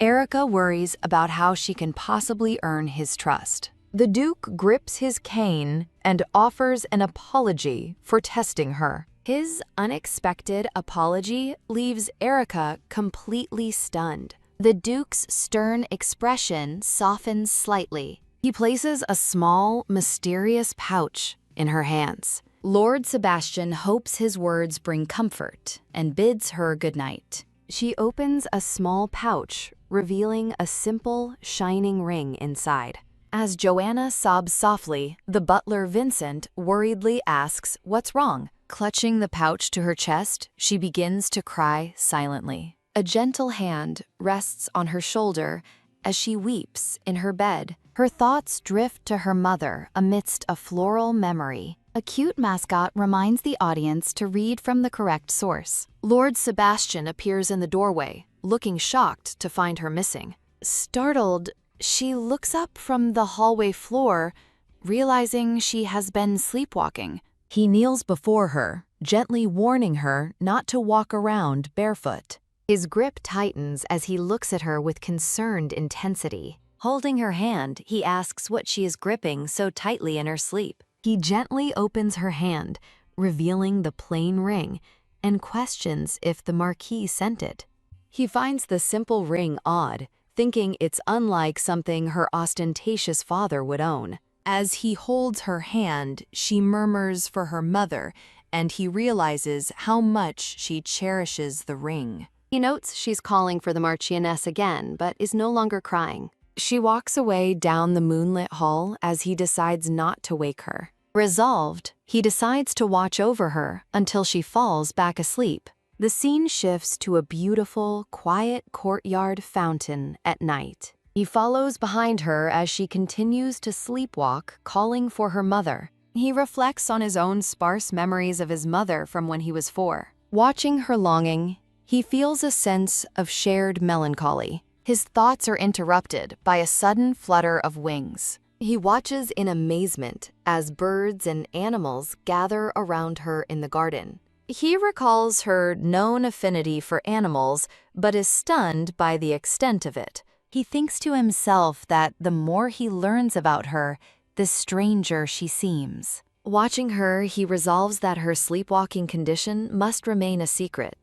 Erica worries about how she can possibly earn his trust. The Duke grips his cane and offers an apology for testing her. His unexpected apology leaves Erica completely stunned. The Duke's stern expression softens slightly. He places a small, mysterious pouch in her hands. Lord Sebastian hopes his words bring comfort and bids her goodnight. She opens a small pouch, revealing a simple, shining ring inside. As Joanna sobs softly, the butler Vincent worriedly asks what's wrong. Clutching the pouch to her chest, she begins to cry silently. A gentle hand rests on her shoulder as she weeps in her bed. Her thoughts drift to her mother amidst a floral memory. A cute mascot reminds the audience to read from the correct source. Lord Sebastian appears in the doorway, looking shocked to find her missing. Startled, she looks up from the hallway floor, realizing she has been sleepwalking. He kneels before her, gently warning her not to walk around barefoot. His grip tightens as he looks at her with concerned intensity. Holding her hand, he asks what she is gripping so tightly in her sleep. He gently opens her hand, revealing the plain ring, and questions if the Marquis sent it. He finds the simple ring odd, thinking it's unlike something her ostentatious father would own. As he holds her hand, she murmurs for her mother and he realizes how much she cherishes the ring. He notes she's calling for the Marchioness again, but is no longer crying. She walks away down the moonlit hall as he decides not to wake her. Resolved, he decides to watch over her until she falls back asleep. The scene shifts to a beautiful, quiet courtyard fountain at night. He follows behind her as she continues to sleepwalk, calling for her mother. He reflects on his own sparse memories of his mother from when he was 4. Watching her longing, he feels a sense of shared melancholy. His thoughts are interrupted by a sudden flutter of wings. He watches in amazement as birds and animals gather around her in the garden. He recalls her known affinity for animals, but is stunned by the extent of it. He thinks to himself that the more he learns about her, the stranger she seems. Watching her, he resolves that her sleepwalking condition must remain a secret.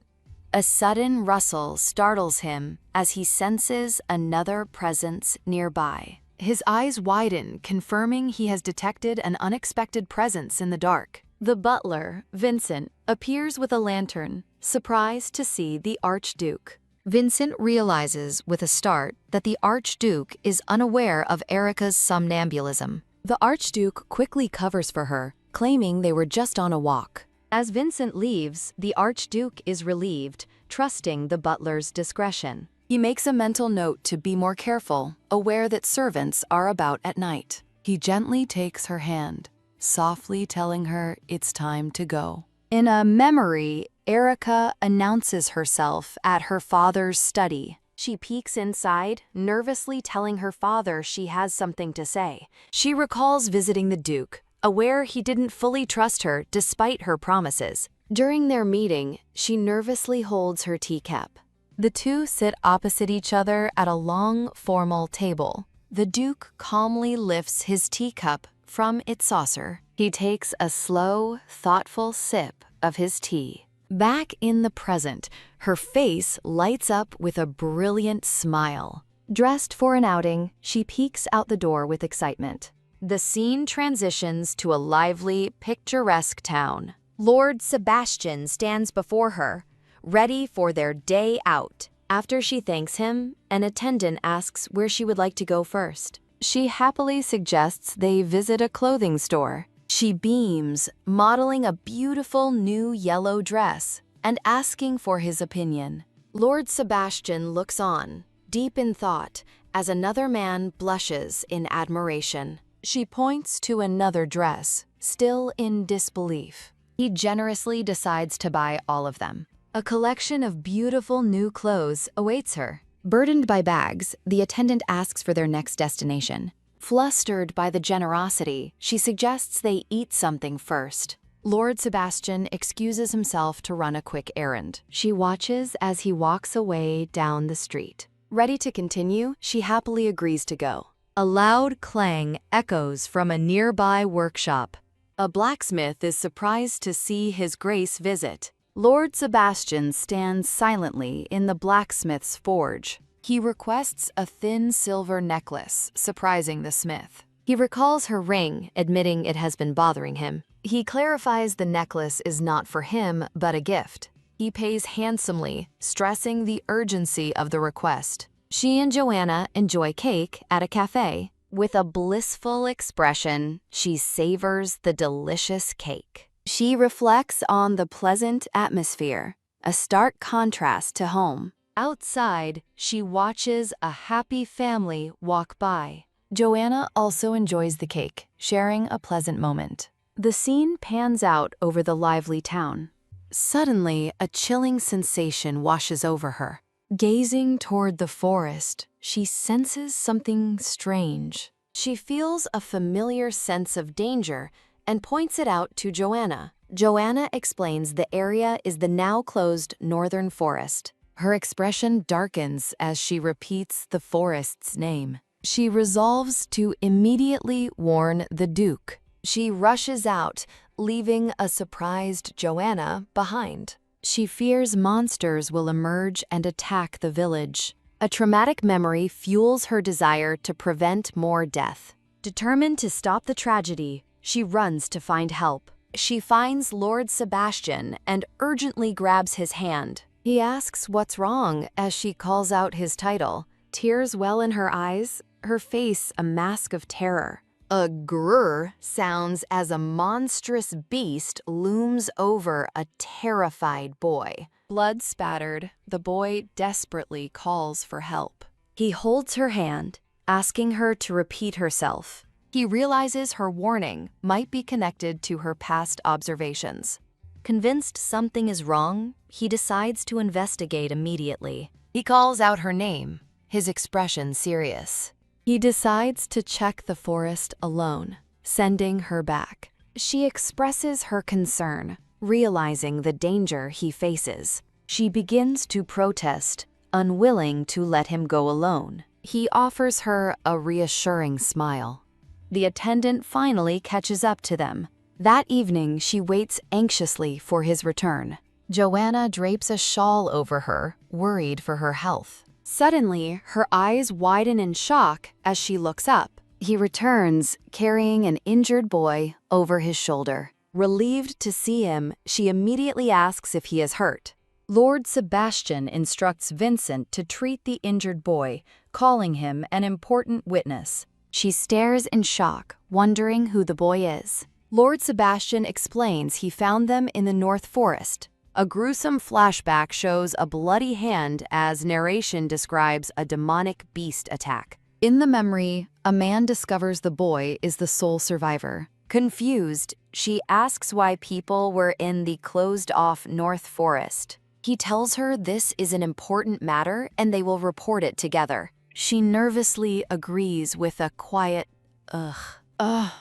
A sudden rustle startles him as he senses another presence nearby. His eyes widen, confirming he has detected an unexpected presence in the dark. The butler, Vincent, appears with a lantern, surprised to see the Archduke. Vincent realizes with a start that the Archduke is unaware of Erica's somnambulism. The Archduke quickly covers for her, claiming they were just on a walk. As Vincent leaves, the Archduke is relieved, trusting the butler's discretion. He makes a mental note to be more careful, aware that servants are about at night. He gently takes her hand, softly telling her it's time to go. In a memory, Erica announces herself at her father's study. She peeks inside, nervously telling her father she has something to say. She recalls visiting the Duke, aware he didn't fully trust her despite her promises. During their meeting, she nervously holds her teacup. The two sit opposite each other at a long, formal table. The Duke calmly lifts his teacup from its saucer. He takes a slow, thoughtful sip of his tea. Back in the present, her face lights up with a brilliant smile. Dressed for an outing, she peeks out the door with excitement. The scene transitions to a lively, picturesque town. Lord Sebastian stands before her, ready for their day out. After she thanks him, an attendant asks where she would like to go first. She happily suggests they visit a clothing store. She beams, modeling a beautiful new yellow dress, and asking for his opinion. Lord Sebastian looks on, deep in thought, as another man blushes in admiration. She points to another dress, still in disbelief. He generously decides to buy all of them. A collection of beautiful new clothes awaits her. Burdened by bags, the attendant asks for their next destination. Flustered by the generosity, she suggests they eat something first. Lord Sebastian excuses himself to run a quick errand. She watches as he walks away down the street. Ready to continue, she happily agrees to go. A loud clang echoes from a nearby workshop. A blacksmith is surprised to see His Grace visit. Lord Sebastian stands silently in the blacksmith's forge. He requests a thin silver necklace, surprising the smith. He recalls her ring, admitting it has been bothering him. He clarifies the necklace is not for him, but a gift. He pays handsomely, stressing the urgency of the request. She and Joanna enjoy cake at a cafe. With a blissful expression, she savors the delicious cake. She reflects on the pleasant atmosphere, a stark contrast to home. Outside, she watches a happy family walk by. Joanna also enjoys the cake, sharing a pleasant moment. The scene pans out over the lively town. Suddenly, a chilling sensation washes over her. Gazing toward the forest, she senses something strange. She feels a familiar sense of danger and points it out to Joanna. Joanna explains the area is the now closed northern forest. Her expression darkens as she repeats the forest's name. She resolves to immediately warn the Duke. She rushes out, leaving a surprised Joanna behind. She fears monsters will emerge and attack the village. A traumatic memory fuels her desire to prevent more death. Determined to stop the tragedy, she runs to find help. she finds Lord Sebastian and urgently grabs his hand. He asks what's wrong as she calls out his title. Tears well in her eyes, her face a mask of terror. A grrr sounds as a monstrous beast looms over a terrified boy. Blood spattered, the boy desperately calls for help. He holds her hand, asking her to repeat herself. He realizes her warning might be connected to her past observations. Convinced something is wrong, he decides to investigate immediately. He calls out her name, his expression serious. He decides to check the forest alone, sending her back. She expresses her concern, realizing the danger he faces. She begins to protest, unwilling to let him go alone. He offers her a reassuring smile. The attendant finally catches up to them. That evening, she waits anxiously for his return. Joanna drapes a shawl over her, worried for her health. Suddenly, her eyes widen in shock as she looks up. He returns, carrying an injured boy over his shoulder. Relieved to see him, she immediately asks if he is hurt. Lord Sebastian instructs Vincent to treat the injured boy, calling him an important witness. She stares in shock, wondering who the boy is. Lord Sebastian explains he found them in the North Forest. A gruesome flashback shows a bloody hand as narration describes a demonic beast attack. In the memory, a man discovers the boy is the sole survivor. Confused, she asks why people were in the closed-off North Forest. He tells her this is an important matter and they will report it together. She nervously agrees with a quiet, ugh. Ugh.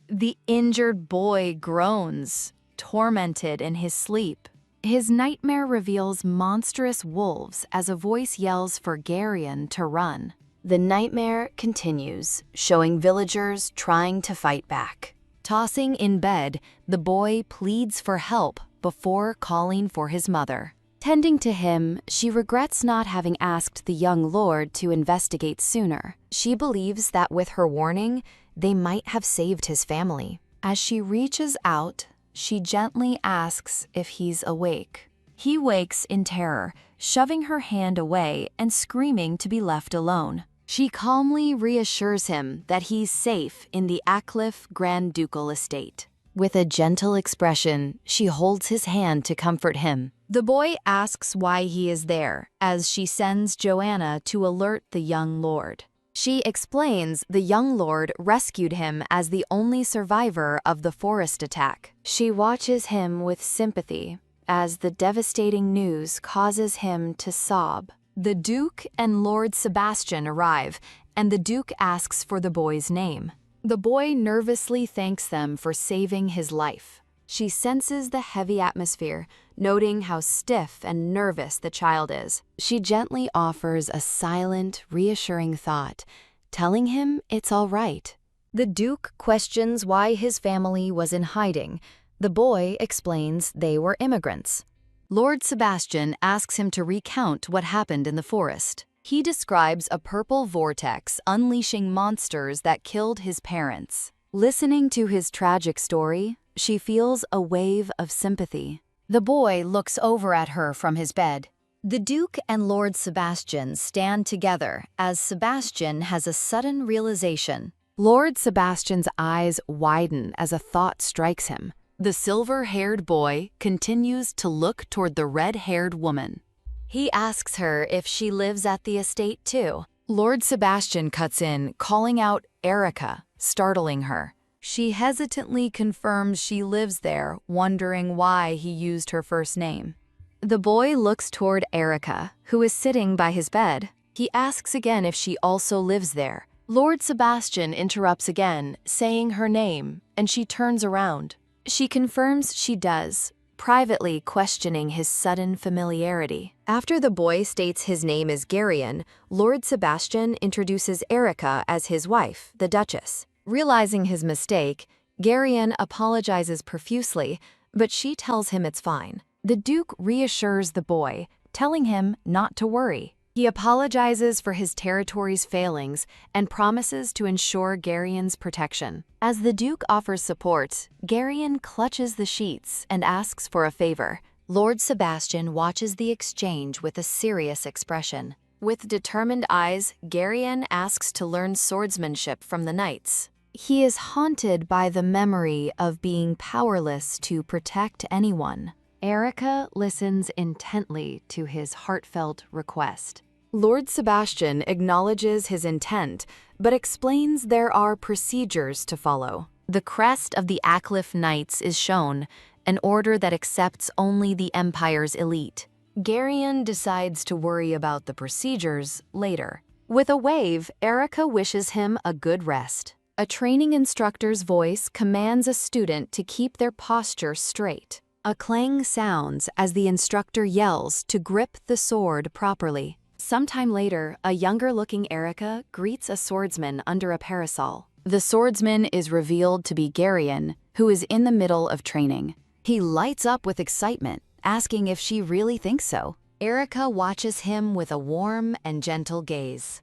The injured boy groans, tormented in his sleep. His nightmare reveals monstrous wolves as a voice yells for Geryon to run. The nightmare continues, showing villagers trying to fight back. Tossing in bed, the boy pleads for help before calling for his mother. Tending to him, she regrets not having asked the young lord to investigate sooner. She believes that with her warning, they might have saved his family. As she reaches out, she gently asks if he's awake. He wakes in terror, shoving her hand away and screaming to be left alone. She calmly reassures him that he's safe in the Acliff Grand Ducal estate. With a gentle expression, she holds his hand to comfort him. The boy asks why he is there, as she sends Joanna to alert the young lord. She explains the young lord rescued him as the only survivor of the forest attack. She watches him with sympathy as the devastating news causes him to sob. The Duke and Lord Sebastian arrive, and the Duke asks for the boy's name. The boy nervously thanks them for saving his life. She senses the heavy atmosphere, noting how stiff and nervous the child is. She gently offers a silent, reassuring thought, telling him it's all right. The Duke questions why his family was in hiding. The boy explains they were immigrants. Lord Sebastian asks him to recount what happened in the forest. He describes a purple vortex unleashing monsters that killed his parents. Listening to his tragic story, she feels a wave of sympathy. The boy looks over at her from his bed. The Duke and Lord Sebastian stand together as Sebastian has a sudden realization. Lord Sebastian's eyes widen as a thought strikes him. The silver-haired boy continues to look toward the red-haired woman. He asks her if she lives at the estate too. Lord Sebastian cuts in, calling out Erica, startling her. She hesitantly confirms she lives there, wondering why he used her first name. The boy looks toward Erica, who is sitting by his bed. He asks again if she also lives there. Lord Sebastian interrupts again, saying her name, and she turns around. She confirms she does, privately questioning his sudden familiarity. After the boy states his name is Geryon, Lord Sebastian introduces Erica as his wife, the Duchess. Realizing his mistake, Geryon apologizes profusely, but she tells him it's fine. The Duke reassures the boy, telling him not to worry. He apologizes for his territory's failings and promises to ensure Garion's protection. As the Duke offers support, Garion clutches the sheets and asks for a favor. Lord Sebastian watches the exchange with a serious expression. With determined eyes, Garion asks to learn swordsmanship from the knights. He is haunted by the memory of being powerless to protect anyone. Erica listens intently to his heartfelt request. Lord Sebastian acknowledges his intent, but explains there are procedures to follow. The crest of the Ackcliffe Knights is shown, an order that accepts only the Empire's elite. Garion decides to worry about the procedures later. With a wave, Erica wishes him a good rest. A training instructor's voice commands a student to keep their posture straight. A clang sounds as the instructor yells to grip the sword properly. Sometime later, a younger-looking Erica greets a swordsman under a parasol. The swordsman is revealed to be Garion, who is in the middle of training. He lights up with excitement, asking if she really thinks so. Erica watches him with a warm and gentle gaze.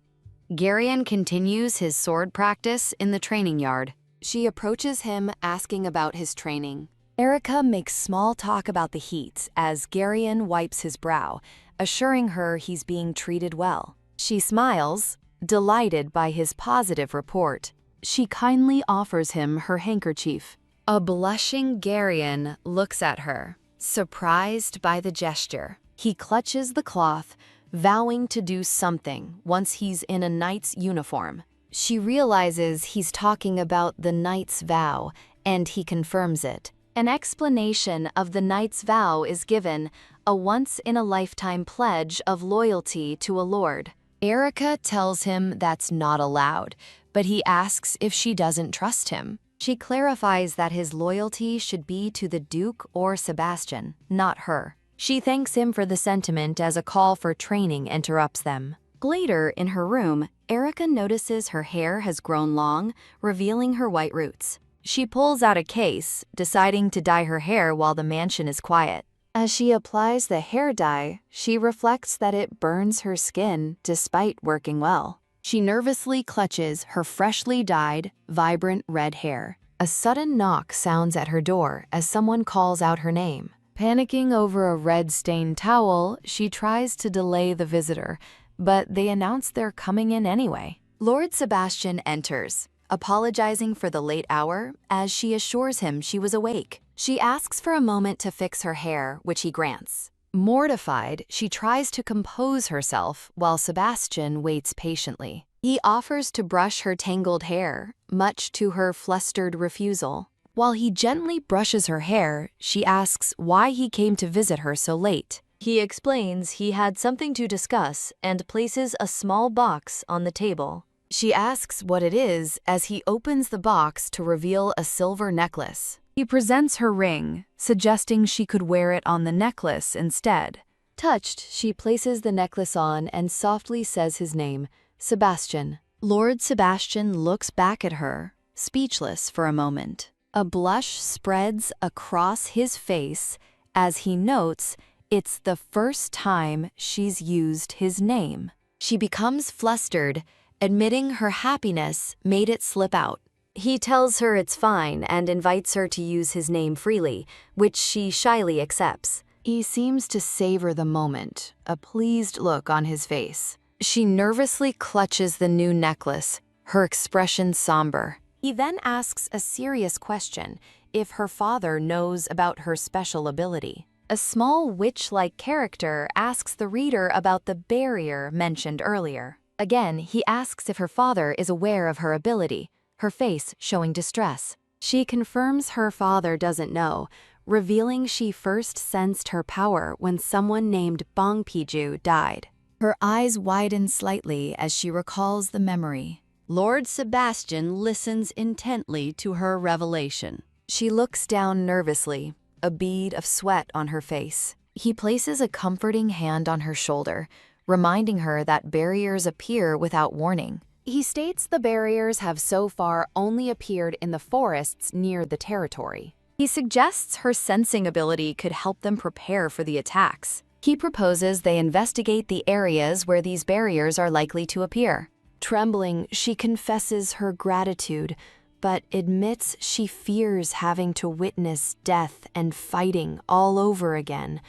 Garion continues his sword practice in the training yard. She approaches him, asking about his training. Erica makes small talk about the heat as Garion wipes his brow, assuring her he's being treated well. She smiles, delighted by his positive report. She kindly offers him her handkerchief. A blushing Garion looks at her, surprised by the gesture. He clutches the cloth, vowing to do something once he's in a knight's uniform. She realizes he's talking about the knight's vow, and he confirms it. An explanation of the knight's vow is given, a once-in-a-lifetime pledge of loyalty to a lord. Erica tells him that's not allowed, but he asks if she doesn't trust him. She clarifies that his loyalty should be to the Duke or Sebastian, not her. She thanks him for the sentiment as a call for training interrupts them. Later, in her room, Erica notices her hair has grown long, revealing her white roots. She pulls out a case, deciding to dye her hair while the mansion is quiet. As she applies the hair dye, she reflects that it burns her skin despite working well. She nervously clutches her freshly dyed, vibrant red hair. A sudden knock sounds at her door as someone calls out her name. Panicking over a red-stained towel, she tries to delay the visitor, but they announce they're coming in anyway. Lord Sebastian enters, apologizing for the late hour as she assures him she was awake. She asks for a moment to fix her hair, which he grants. Mortified, she tries to compose herself while Sebastian waits patiently. He offers to brush her tangled hair, much to her flustered refusal. While he gently brushes her hair, she asks why he came to visit her so late. He explains he had something to discuss and places a small box on the table. She asks what it is as he opens the box to reveal a silver necklace. He presents her ring, suggesting she could wear it on the necklace instead. Touched, she places the necklace on and softly says his name, Sebastian. Lord Sebastian looks back at her, speechless for a moment. A blush spreads across his face as he notes it's the first time she's used his name. She becomes flustered, admitting her happiness made it slip out. He tells her it's fine and invites her to use his name freely, which she shyly accepts. He seems to savor the moment, a pleased look on his face. She nervously clutches the new necklace, her expression somber. He then asks a serious question, if her father knows about her special ability. A small witch-like character asks the reader about the barrier mentioned earlier. Again, he asks if her father is aware of her ability, her face showing distress. She confirms her father doesn't know, revealing she first sensed her power when someone named Bongpiju died. Her eyes widen slightly as she recalls the memory. Lord Sebastian listens intently to her revelation. She looks down nervously, a bead of sweat on her face. He places a comforting hand on her shoulder, reminding her that barriers appear without warning. He states the barriers have so far only appeared in the forests near the territory. He suggests her sensing ability could help them prepare for the attacks. He proposes they investigate the areas where these barriers are likely to appear. Trembling, she confesses her gratitude, but admits she fears having to witness death and fighting all over again,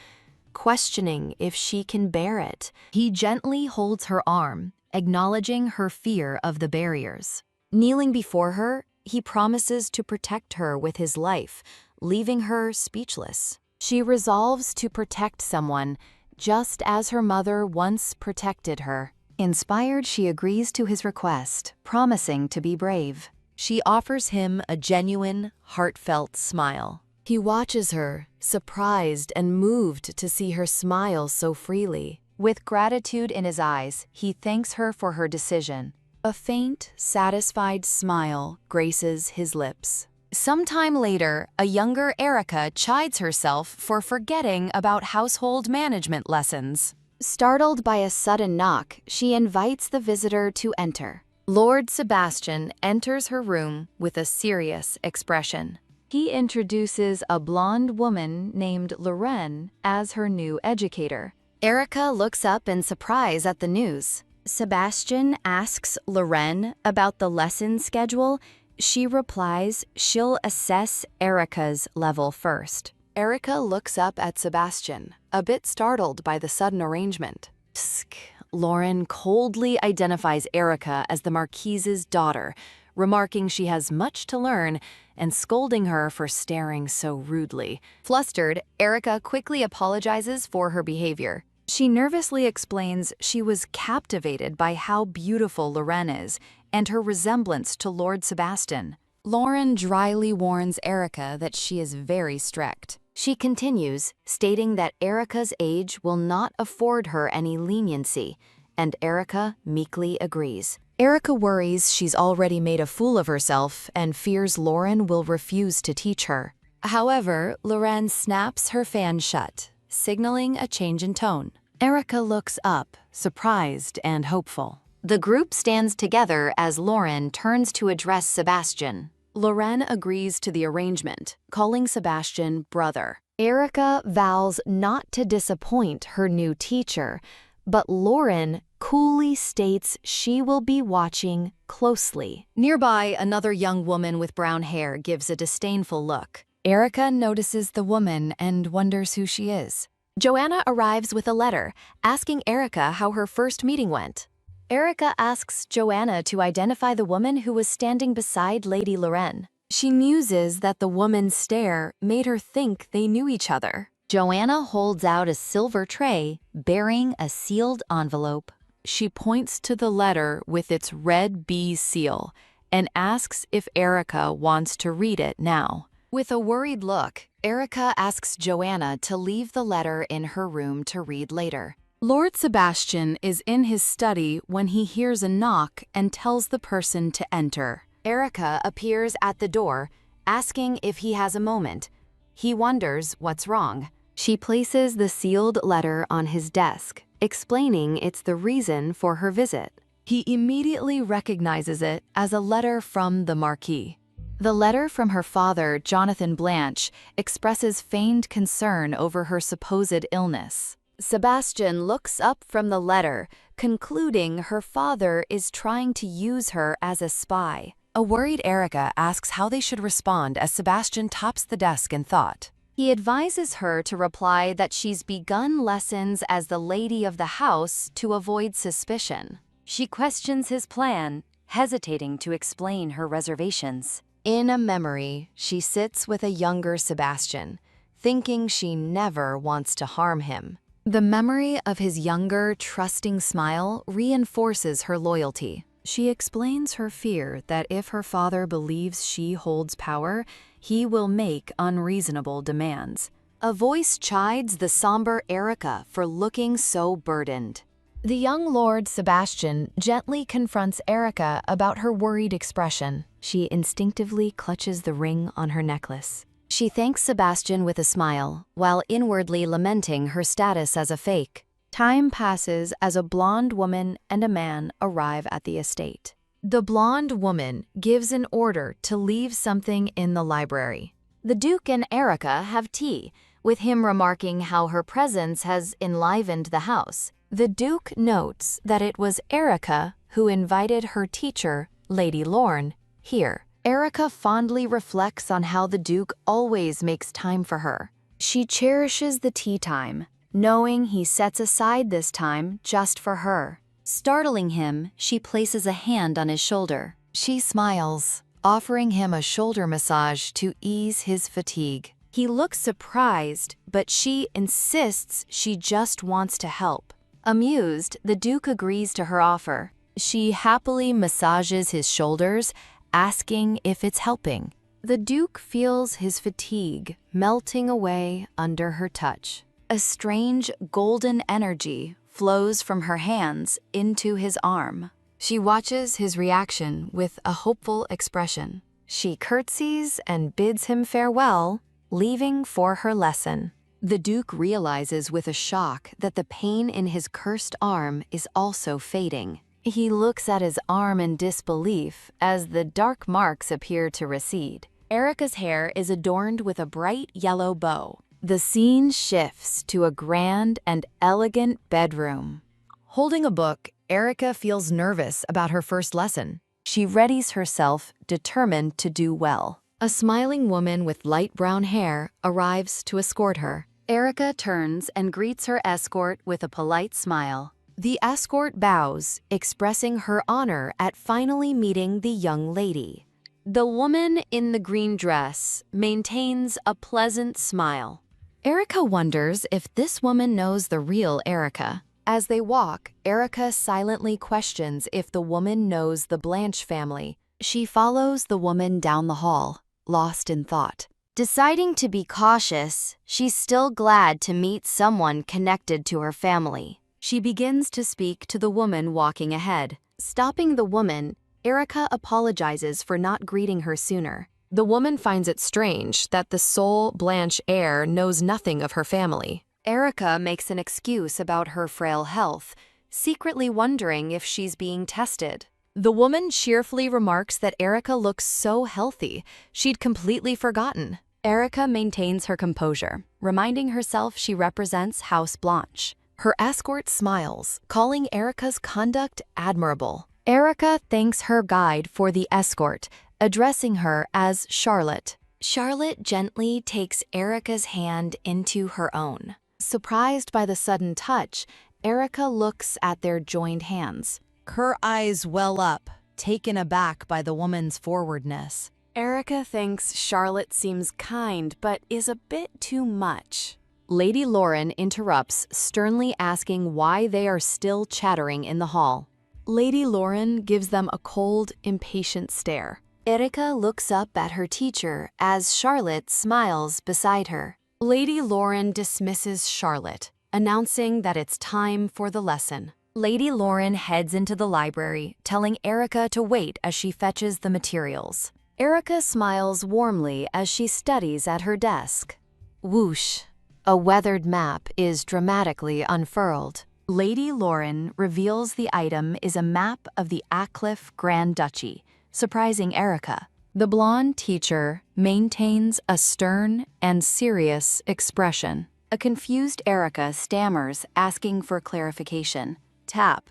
questioning if she can bear it. He gently holds her arm, acknowledging her fear of the barriers. Kneeling before her, he promises to protect her with his life, leaving her speechless. She resolves to protect someone, just as her mother once protected her. Inspired, she agrees to his request, promising to be brave. She offers him a genuine, heartfelt smile. He watches her, surprised and moved to see her smile so freely. With gratitude in his eyes, he thanks her for her decision. A faint, satisfied smile graces his lips. Sometime later, a younger Erica chides herself for forgetting about household management lessons. Startled by a sudden knock, she invites the visitor to enter. Lord Sebastian enters her room with a serious expression. He introduces a blonde woman named Loren as her new educator. Erica looks up in surprise at the news. Sebastian asks Loren about the lesson schedule. She replies she'll assess Erica's level first. Erica looks up at Sebastian, a bit startled by the sudden arrangement. Tsk. Lauren coldly identifies Erica as the Marquise's daughter, remarking she has much to learn and scolding her for staring so rudely. Flustered, Erica quickly apologizes for her behavior. She nervously explains she was captivated by how beautiful Loren is and her resemblance to Lord Sebastian. Lauren dryly warns Erica that she is very strict. She continues, stating that Erica's age will not afford her any leniency, and Erica meekly agrees. Erica worries she's already made a fool of herself and fears Lauren will refuse to teach her. However, Loren snaps her fan shut, signaling a change in tone. Erica looks up, surprised and hopeful. The group stands together as Lauren turns to address Sebastian. Loren agrees to the arrangement, calling Sebastian brother. Erica vows not to disappoint her new teacher, but Lauren coolly states she will be watching closely. Nearby, another young woman with brown hair gives a disdainful look. Erica notices the woman and wonders who she is. Joanna arrives with a letter, asking Erica how her first meeting went. Erica asks Joanna to identify the woman who was standing beside Lady Loren. She muses that the woman's stare made her think they knew each other. Joanna holds out a silver tray bearing a sealed envelope. She points to the letter with its red bee seal and asks if Erica wants to read it now. With a worried look, Erica asks Joanna to leave the letter in her room to read later. Lord Sebastian is in his study when he hears a knock and tells the person to enter. Erica appears at the door, asking if he has a moment. He wonders what's wrong. She places the sealed letter on his desk, explaining it's the reason for her visit. He immediately recognizes it as a letter from the Marquis. The letter from her father, Jonathan Blanche, expresses feigned concern over her supposed illness. Sebastian looks up from the letter, concluding her father is trying to use her as a spy. A worried Erica asks how they should respond as Sebastian tops the desk in thought. He advises her to reply that she's begun lessons as the lady of the house to avoid suspicion. She questions his plan, hesitating to explain her reservations. In a memory, she sits with a younger Sebastian, thinking she never wants to harm him. The memory of his younger, trusting smile reinforces her loyalty. She explains her fear that if her father believes she holds power, he will make unreasonable demands. A voice chides the somber Erica for looking so burdened. The young Lord Sebastian gently confronts Erica about her worried expression. She instinctively clutches the ring on her necklace. She thanks Sebastian with a smile, while inwardly lamenting her status as a fake. Time passes as a blonde woman and a man arrive at the estate. The blonde woman gives an order to leave something in the library. The Duke and Erica have tea, with him remarking how her presence has enlivened the house. The Duke notes that it was Erica who invited her teacher, Lady Lorne, here. Erica fondly reflects on how the Duke always makes time for her. She cherishes the tea time, knowing he sets aside this time just for her. Startling him, she places a hand on his shoulder. She smiles, offering him a shoulder massage to ease his fatigue. He looks surprised, but she insists she just wants to help. Amused, the Duke agrees to her offer. She happily massages his shoulders, asking if it's helping. The Duke feels his fatigue melting away under her touch. A strange golden energy flows from her hands into his arm. She watches his reaction with a hopeful expression. She curtsies and bids him farewell, leaving for her lesson. The Duke realizes with a shock that the pain in his cursed arm is also fading. He looks at his arm in disbelief as the dark marks appear to recede. Erica's hair is adorned with a bright yellow bow. The scene shifts to a grand and elegant bedroom. Holding a book, Erica feels nervous about her first lesson. She readies herself, determined to do well. A smiling woman with light brown hair arrives to escort her. Erica turns and greets her escort with a polite smile. The escort bows, expressing her honor at finally meeting the young lady. The woman in the green dress maintains a pleasant smile. Erica wonders if this woman knows the real Erica. As they walk, Erica silently questions if the woman knows the Blanche family. She follows the woman down the hall, lost in thought. Deciding to be cautious, she's still glad to meet someone connected to her family. She begins to speak to the woman walking ahead. Stopping the woman, Erica apologizes for not greeting her sooner. The woman finds it strange that the sole Blanche heir knows nothing of her family. Erica makes an excuse about her frail health, secretly wondering if she's being tested. The woman cheerfully remarks that Erica looks so healthy, she'd completely forgotten. Erica maintains her composure, reminding herself she represents House Blanche. Her escort smiles, calling Erica's conduct admirable. Erica thanks her guide for the escort, addressing her as Charlotte. Charlotte gently takes Erica's hand into her own. Surprised by the sudden touch, Erica looks at their joined hands. Her eyes well up, taken aback by the woman's forwardness. Erica thinks Charlotte seems kind, but is a bit too much. Lady Lorne interrupts, sternly asking why they are still chattering in the hall. Lady Lorne gives them a cold, impatient stare. Erica looks up at her teacher as Charlotte smiles beside her. Lady Lorne dismisses Charlotte, announcing that it's time for the lesson. Lady Lorne heads into the library, telling Erica to wait as she fetches the materials. Erica smiles warmly as she studies at her desk. Whoosh! A weathered map is dramatically unfurled. Lady Lorne reveals the item is a map of the Acliff Grand Duchy, surprising Erica. The blonde teacher maintains a stern and serious expression. A confused Erica stammers, asking for clarification. Tap.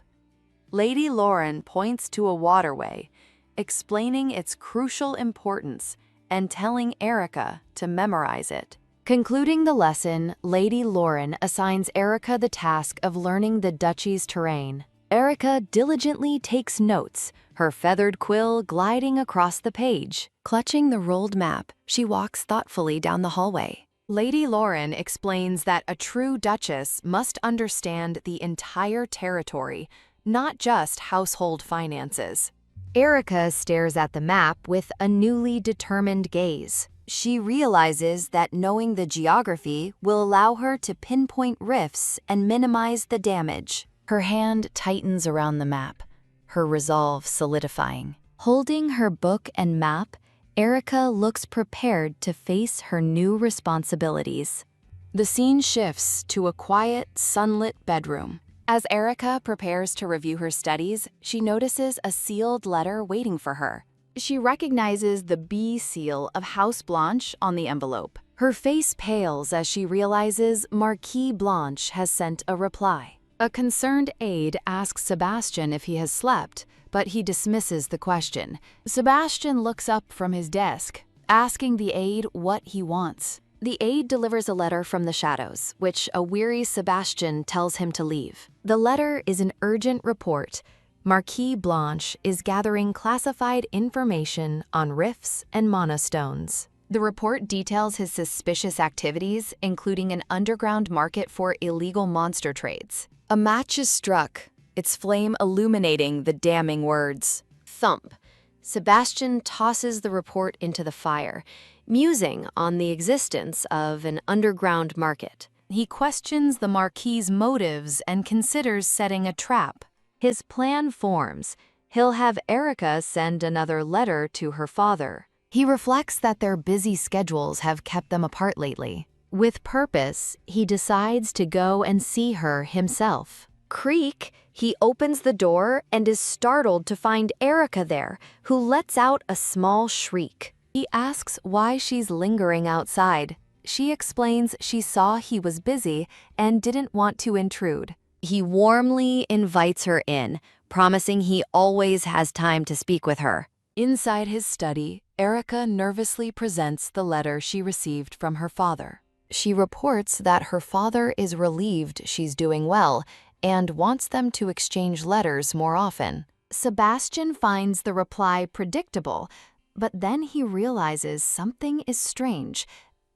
Lady Lorne points to a waterway, explaining its crucial importance and telling Erica to memorize it. Concluding the lesson, Lady Lorne assigns Erica the task of learning the duchy's terrain. Erica diligently takes notes, her feathered quill gliding across the page. Clutching the rolled map, she walks thoughtfully down the hallway. Lady Lorne explains that a true duchess must understand the entire territory, not just household finances. Erica stares at the map with a newly determined gaze. She realizes that knowing the geography will allow her to pinpoint rifts and minimize the damage. Her hand tightens around the map, her resolve solidifying. Holding her book and map, Erica looks prepared to face her new responsibilities. The scene shifts to a quiet, sunlit bedroom. As Erica prepares to review her studies, she notices a sealed letter waiting for her. She recognizes the B seal of House Blanche on the envelope. Her face pales as she realizes Marquis Blanche has sent a reply. A concerned aide asks Sebastian if he has slept, but he dismisses the question. Sebastian looks up from his desk, asking the aide what he wants. The aide delivers a letter from the shadows, which a weary Sebastian tells him to leave. The letter is an urgent report. Marquis Blanche is gathering classified information on rifts and monostones. The report details his suspicious activities, including an underground market for illegal monster trades. A match is struck, its flame illuminating the damning words. Thump. Sebastian tosses the report into the fire, musing on the existence of an underground market. He questions the Marquis's motives and considers setting a trap. His plan forms. He'll have Erica send another letter to her father. He reflects that their busy schedules have kept them apart lately. With purpose, he decides to go and see her himself. Creak, he opens the door and is startled to find Erica there, who lets out a small shriek. He asks why she's lingering outside. She explains she saw he was busy and didn't want to intrude. He warmly invites her in, promising he always has time to speak with her. Inside his study, Erica nervously presents the letter she received from her father. She reports that her father is relieved she's doing well and wants them to exchange letters more often. Sebastian finds the reply predictable, but then he realizes something is strange.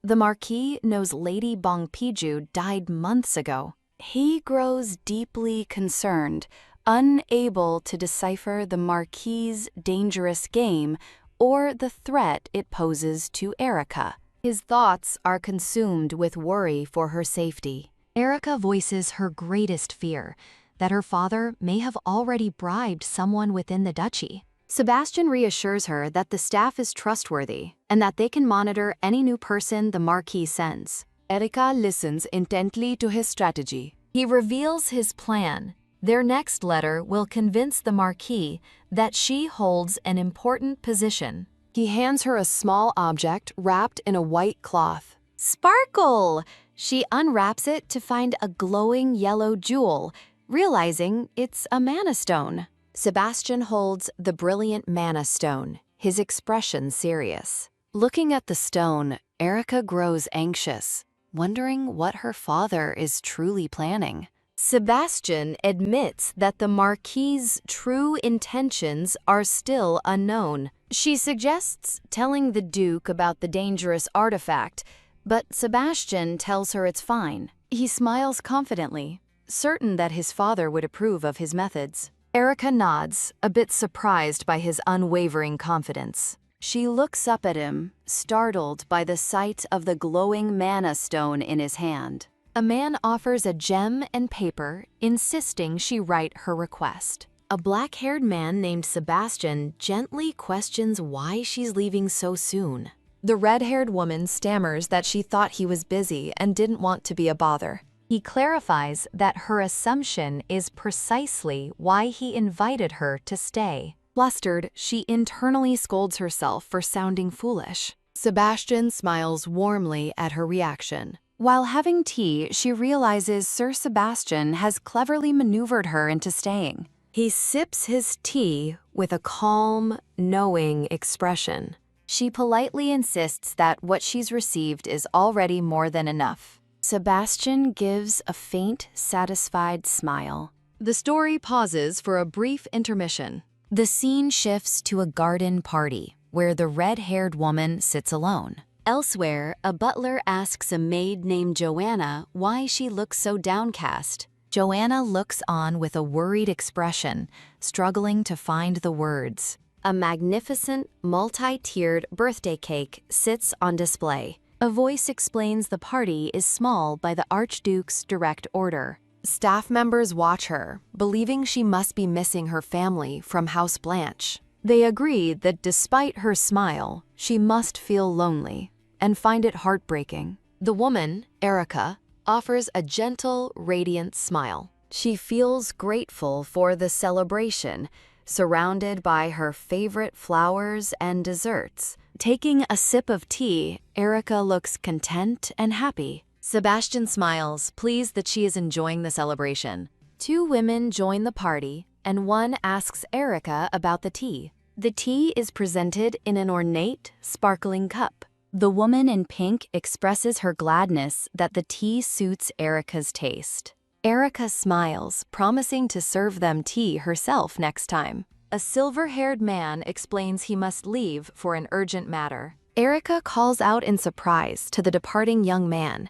The Marquis knows Lady Bongpiju died months ago. He grows deeply concerned, unable to decipher the Marquis's dangerous game or the threat it poses to Erica. His thoughts are consumed with worry for her safety. Erica voices her greatest fear, that her father may have already bribed someone within the duchy. Sebastian reassures her that the staff is trustworthy and that they can monitor any new person the Marquis sends. Erica listens intently to his strategy. He reveals his plan. Their next letter will convince the Marquis that she holds an important position. He hands her a small object wrapped in a white cloth. Sparkle! She unwraps it to find a glowing yellow jewel, realizing it's a mana stone. Sebastian holds the brilliant mana stone, his expression serious. Looking at the stone, Erica grows anxious, wondering what her father is truly planning. Sebastian admits that the Marquis's true intentions are still unknown. She suggests telling the Duke about the dangerous artifact, but Sebastian tells her it's fine. He smiles confidently, certain that his father would approve of his methods. Erica nods, a bit surprised by his unwavering confidence. She looks up at him, startled by the sight of the glowing mana stone in his hand. A man offers a gem and paper, insisting she write her request. A black-haired man named Sebastian gently questions why she's leaving so soon. The red-haired woman stammers that she thought he was busy and didn't want to be a bother. He clarifies that her assumption is precisely why he invited her to stay. Flustered, she internally scolds herself for sounding foolish. Sebastian smiles warmly at her reaction. While having tea, she realizes Sir Sebastian has cleverly maneuvered her into staying. He sips his tea with a calm, knowing expression. She politely insists that what she's received is already more than enough. Sebastian gives a faint, satisfied smile. The story pauses for a brief intermission. The scene shifts to a garden party, where the red-haired woman sits alone. Elsewhere, a butler asks a maid named Joanna why she looks so downcast. Joanna looks on with a worried expression, struggling to find the words. A magnificent, multi-tiered birthday cake sits on display. A voice explains the party is small by the Archduke's direct order. Staff members watch her, believing she must be missing her family from House Blanche. They agree that despite her smile, she must feel lonely and find it heartbreaking. The woman, Erica, offers a gentle, radiant smile. She feels grateful for the celebration, surrounded by her favorite flowers and desserts. Taking a sip of tea, Erica looks content and happy. Sebastian smiles, pleased that she is enjoying the celebration. Two women join the party, and one asks Erica about the tea. The tea is presented in an ornate, sparkling cup. The woman in pink expresses her gladness that the tea suits Erica's taste. Erica smiles, promising to serve them tea herself next time. A silver-haired man explains he must leave for an urgent matter. Erica calls out in surprise to the departing young man.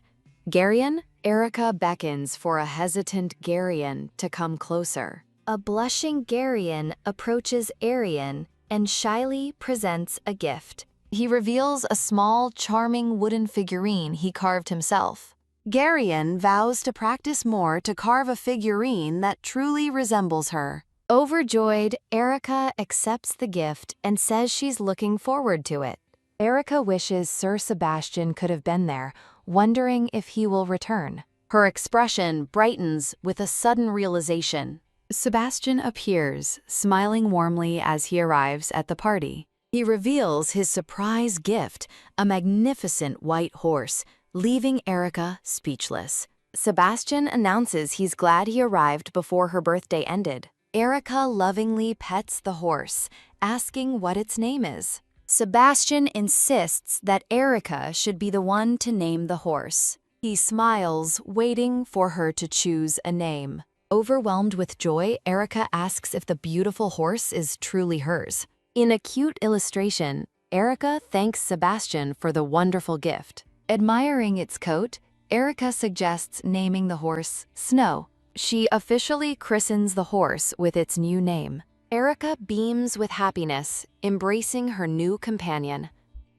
Garion? Erica beckons for a hesitant Garion to come closer. A blushing Garion approaches Arion and shyly presents a gift. He reveals a small, charming wooden figurine he carved himself. Garion vows to practice more to carve a figurine that truly resembles her. Overjoyed, Erica accepts the gift and says she's looking forward to it. Erica wishes Sir Sebastian could have been there, wondering if he will return. Her expression brightens with a sudden realization. Sebastian appears, smiling warmly as he arrives at the party. He reveals his surprise gift, a magnificent white horse, leaving Erica speechless. Sebastian announces he's glad he arrived before her birthday ended. Erica lovingly pets the horse, asking what its name is. Sebastian insists that Erica should be the one to name the horse. He smiles, waiting for her to choose a name. Overwhelmed with joy, Erica asks if the beautiful horse is truly hers. In a cute illustration, Erica thanks Sebastian for the wonderful gift. Admiring its coat, Erica suggests naming the horse Snow. She officially christens the horse with its new name. Erica beams with happiness, embracing her new companion.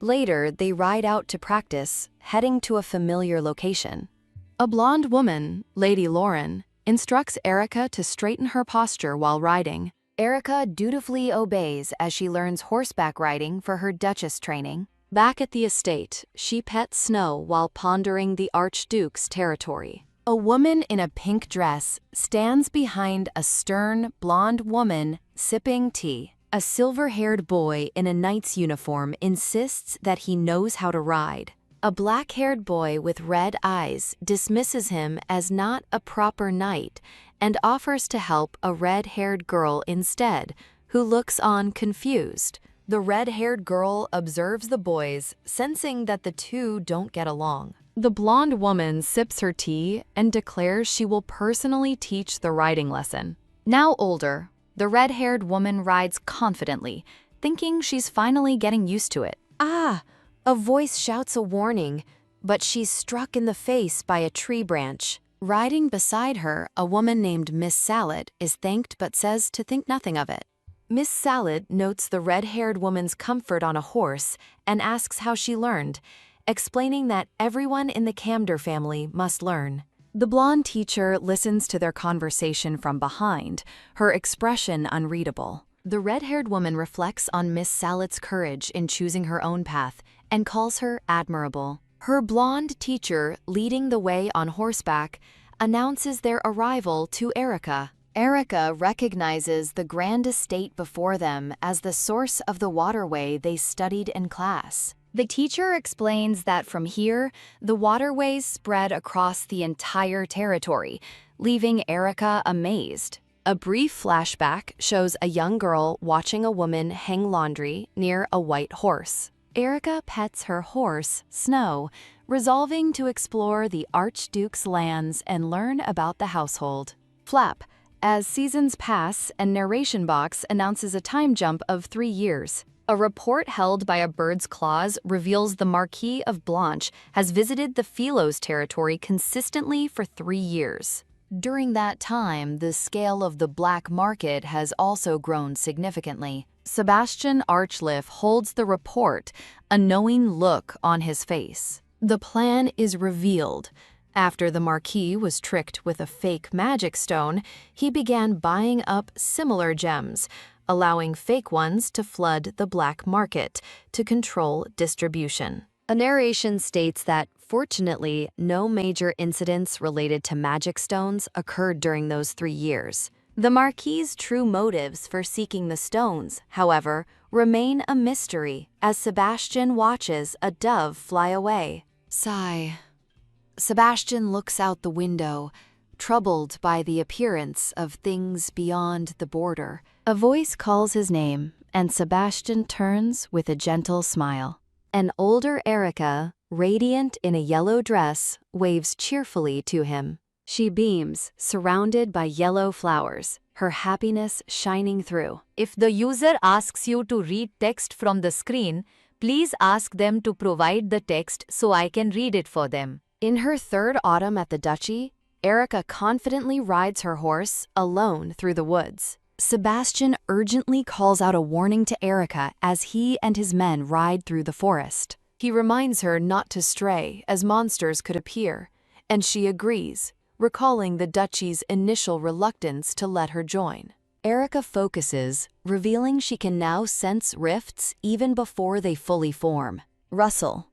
Later, they ride out to practice, heading to a familiar location. A blonde woman, Lady Lauren, instructs Erica to straighten her posture while riding. Erica dutifully obeys as she learns horseback riding for her duchess training. Back at the estate, she pets Snow while pondering the Archduke's territory. A woman in a pink dress stands behind a stern, blonde woman sipping tea. A silver-haired boy in a knight's uniform insists that he knows how to ride. A black-haired boy with red eyes dismisses him as not a proper knight and offers to help a red-haired girl instead, who looks on confused. The red-haired girl observes the boys, sensing that the two don't get along. The blonde woman sips her tea and declares she will personally teach the riding lesson. Now older, the red-haired woman rides confidently, thinking she's finally getting used to it. Ah! A voice shouts a warning, but she's struck in the face by a tree branch. Riding beside her, a woman named Miss Salad is thanked but says to think nothing of it. Miss Salad notes the red-haired woman's comfort on a horse and asks how she learned, explaining that everyone in the Camder family must learn. The blonde teacher listens to their conversation from behind, her expression unreadable. The red-haired woman reflects on Miss Salad's courage in choosing her own path and calls her admirable. Her blonde teacher, leading the way on horseback, announces their arrival to Erica. Erica recognizes the grand estate before them as the source of the waterway they studied in class. The teacher explains that from here, the waterways spread across the entire territory, leaving Erica amazed. A brief flashback shows a young girl watching a woman hang laundry near a white horse. Erica pets her horse, Snow, resolving to explore the Archduke's lands and learn about the household. Flap, as seasons pass and narration box announces a time jump of 3 years. A report held by a bird's claws reveals the Marquis of Blanche has visited the Philos territory consistently for 3 years. During that time, the scale of the black market has also grown significantly. Sebastian Archliff holds the report, a knowing look on his face. The plan is revealed. After the Marquis was tricked with a fake magic stone, he began buying up similar gems, allowing fake ones to flood the black market to control distribution. A narration states that, fortunately, no major incidents related to magic stones occurred during those 3 years. The Marquis's true motives for seeking the stones, however, remain a mystery as Sebastian watches a dove fly away. Sigh. Sebastian looks out the window, troubled by the appearance of things beyond the border. A voice calls his name, and Sebastian turns with a gentle smile. An older Erica, radiant in a yellow dress, waves cheerfully to him. She beams, surrounded by yellow flowers, her happiness shining through. If the user asks you to read text from the screen, please ask them to provide the text so I can read it for them. In her third autumn at the duchy, Erica confidently rides her horse alone through the woods. Sebastian urgently calls out a warning to Erica as he and his men ride through the forest. He reminds her not to stray, as monsters could appear, and she agrees, recalling the duchy's initial reluctance to let her join. Erica focuses, revealing she can now sense rifts even before they fully form. Rustle.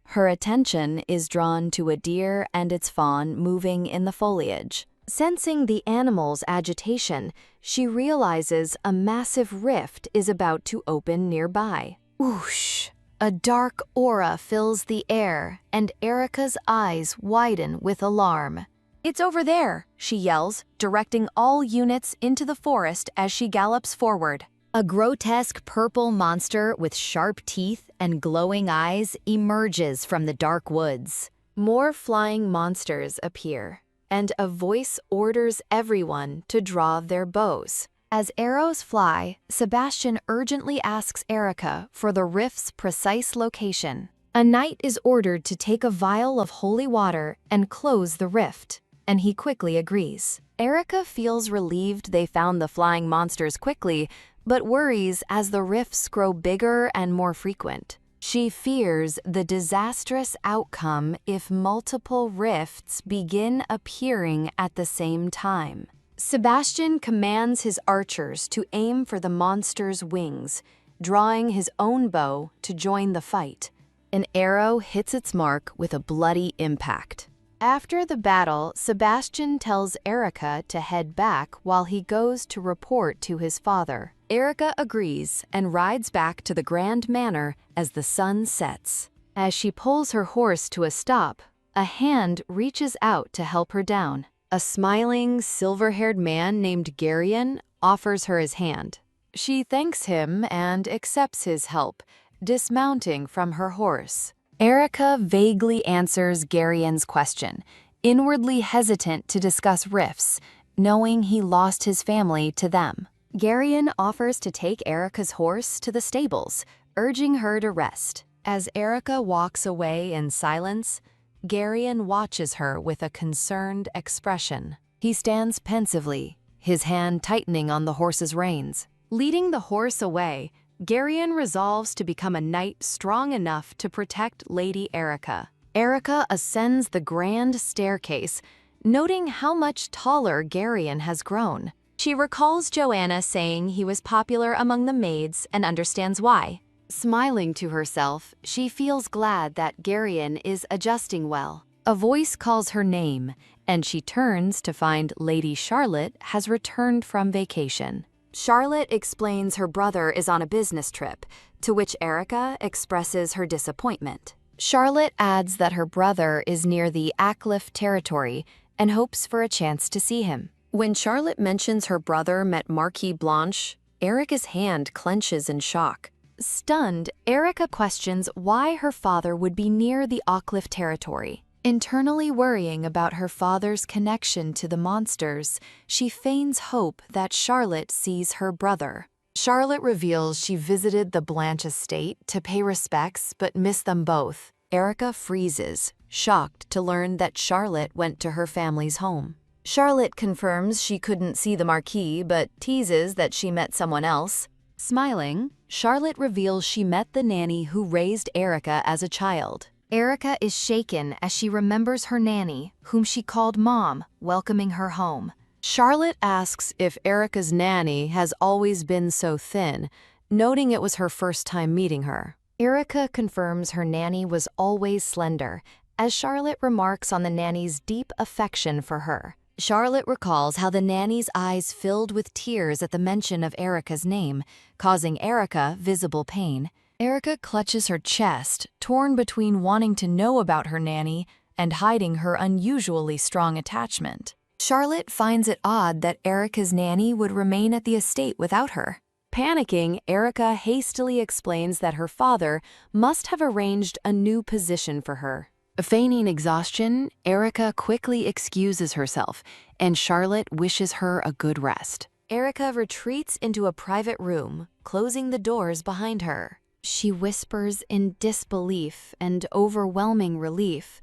Her attention is drawn to a deer and its fawn moving in the foliage. Sensing the animal's agitation, she realizes a massive rift is about to open nearby. Whoosh! A dark aura fills the air, and Erica's eyes widen with alarm. "It's over there," she yells, directing all units into the forest as she gallops forward. A grotesque purple monster with sharp teeth and glowing eyes emerges from the dark woods. More flying monsters appear, and a voice orders everyone to draw their bows. As arrows fly, Sebastian urgently asks Erica for the rift's precise location. A knight is ordered to take a vial of holy water and close the rift, and he quickly agrees. Erica feels relieved they found the flying monsters quickly, but worries as the rifts grow bigger and more frequent. She fears the disastrous outcome if multiple rifts begin appearing at the same time. Sebastian commands his archers to aim for the monster's wings, drawing his own bow to join the fight. An arrow hits its mark with a bloody impact. After the battle, Sebastian tells Erica to head back while he goes to report to his father. Erica agrees and rides back to the Grand Manor as the sun sets. As she pulls her horse to a stop, a hand reaches out to help her down. A smiling, silver-haired man named Garion offers her his hand. She thanks him and accepts his help, dismounting from her horse. Erica vaguely answers Garion's question, inwardly hesitant to discuss rifts, knowing he lost his family to them. Garion offers to take Erica's horse to the stables, urging her to rest. As Erica walks away in silence, Garion watches her with a concerned expression. He stands pensively, his hand tightening on the horse's reins. Leading the horse away, Garion resolves to become a knight strong enough to protect Lady Erica. Erica ascends the grand staircase, noting how much taller Garion has grown. She recalls Joanna saying he was popular among the maids and understands why. Smiling to herself, she feels glad that Garion is adjusting well. A voice calls her name, and she turns to find Lady Charlotte has returned from vacation. Charlotte explains her brother is on a business trip, to which Erica expresses her disappointment. Charlotte adds that her brother is near the Apocalyptic territory and hopes for a chance to see him. When Charlotte mentions her brother met Marquis Blanche, Erica's hand clenches in shock. Stunned, Erica questions why her father would be near the Apocalyptic territory. Internally worrying about her father's connection to the monsters, she feigns hope that Charlotte sees her brother. Charlotte reveals she visited the Blanche estate to pay respects but missed them both. Erica freezes, shocked to learn that Charlotte went to her family's home. Charlotte confirms she couldn't see the Marquis but teases that she met someone else. Smiling, Charlotte reveals she met the nanny who raised Erica as a child. Erica is shaken as she remembers her nanny, whom she called Mom, welcoming her home. Charlotte asks if Erica's nanny has always been so thin, noting it was her first time meeting her. Erica confirms her nanny was always slender, as Charlotte remarks on the nanny's deep affection for her. Charlotte recalls how the nanny's eyes filled with tears at the mention of Erica's name, causing Erica visible pain. Erica clutches her chest, torn between wanting to know about her nanny and hiding her unusually strong attachment. Charlotte finds it odd that Erica's nanny would remain at the estate without her. Panicking, Erica hastily explains that her father must have arranged a new position for her. Feigning exhaustion, Erica quickly excuses herself, and Charlotte wishes her a good rest. Erica retreats into a private room, closing the doors behind her. She whispers in disbelief and overwhelming relief,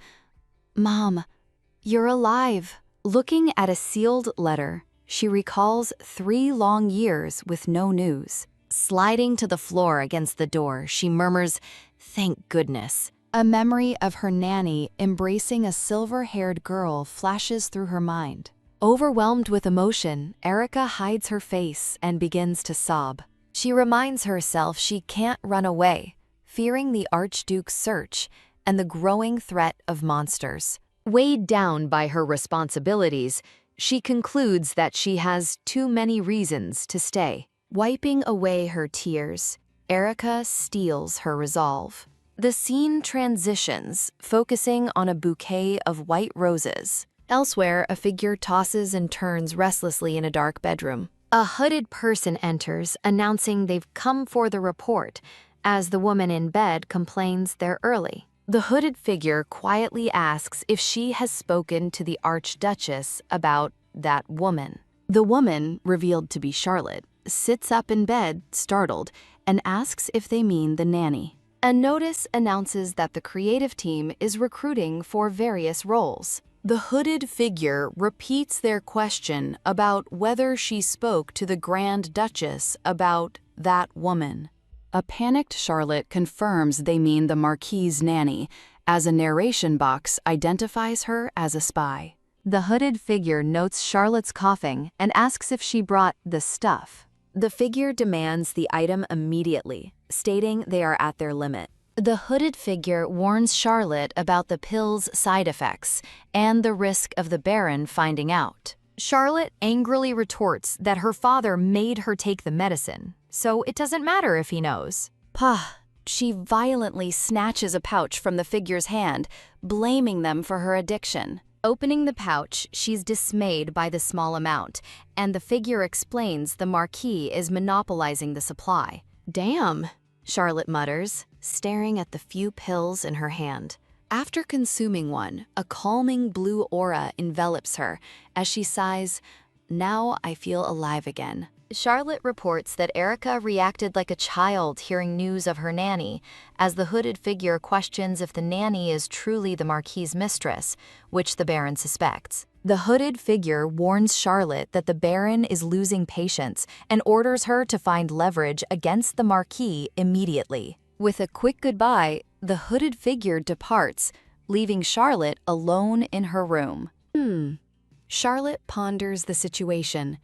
"Mom, you're alive." Looking at a sealed letter, she recalls 3 long years with no news. Sliding to the floor against the door, she murmurs, "Thank goodness." A memory of her nanny embracing a silver-haired girl flashes through her mind. Overwhelmed with emotion, Erica hides her face and begins to sob. She reminds herself she can't run away, fearing the Archduke's search and the growing threat of monsters. Weighed down by her responsibilities, she concludes that she has too many reasons to stay. Wiping away her tears, Erica steels her resolve. The scene transitions, focusing on a bouquet of white roses. Elsewhere, a figure tosses and turns restlessly in a dark bedroom. A hooded person enters, announcing they've come for the report, as the woman in bed complains they're early. The hooded figure quietly asks if she has spoken to the Archduchess about that woman. The woman, revealed to be Charlotte, sits up in bed, startled, and asks if they mean the nanny. A notice announces that the creative team is recruiting for various roles. The hooded figure repeats their question about whether she spoke to the Grand Duchess about that woman. A panicked Charlotte confirms they mean the Marquis's nanny, as a narration box identifies her as a spy. The hooded figure notes Charlotte's coughing and asks if she brought the stuff. The figure demands the item immediately, stating they are at their limit. The hooded figure warns Charlotte about the pill's side effects and the risk of the Baron finding out. Charlotte angrily retorts that her father made her take the medicine, so it doesn't matter if he knows. Pah! She violently snatches a pouch from the figure's hand, blaming them for her addiction. Opening the pouch, she's dismayed by the small amount, and the figure explains the Marquis is monopolizing the supply. "Damn," Charlotte mutters, staring at the few pills in her hand. After consuming one, a calming blue aura envelops her as she sighs, "Now I feel alive again." Charlotte reports that Erica reacted like a child hearing news of her nanny, as the hooded figure questions if the nanny is truly the Marquis's mistress, which the Baron suspects. The hooded figure warns Charlotte that the Baron is losing patience and orders her to find leverage against the Marquis immediately. With a quick goodbye, the hooded figure departs, leaving Charlotte alone in her room. Charlotte ponders the situation,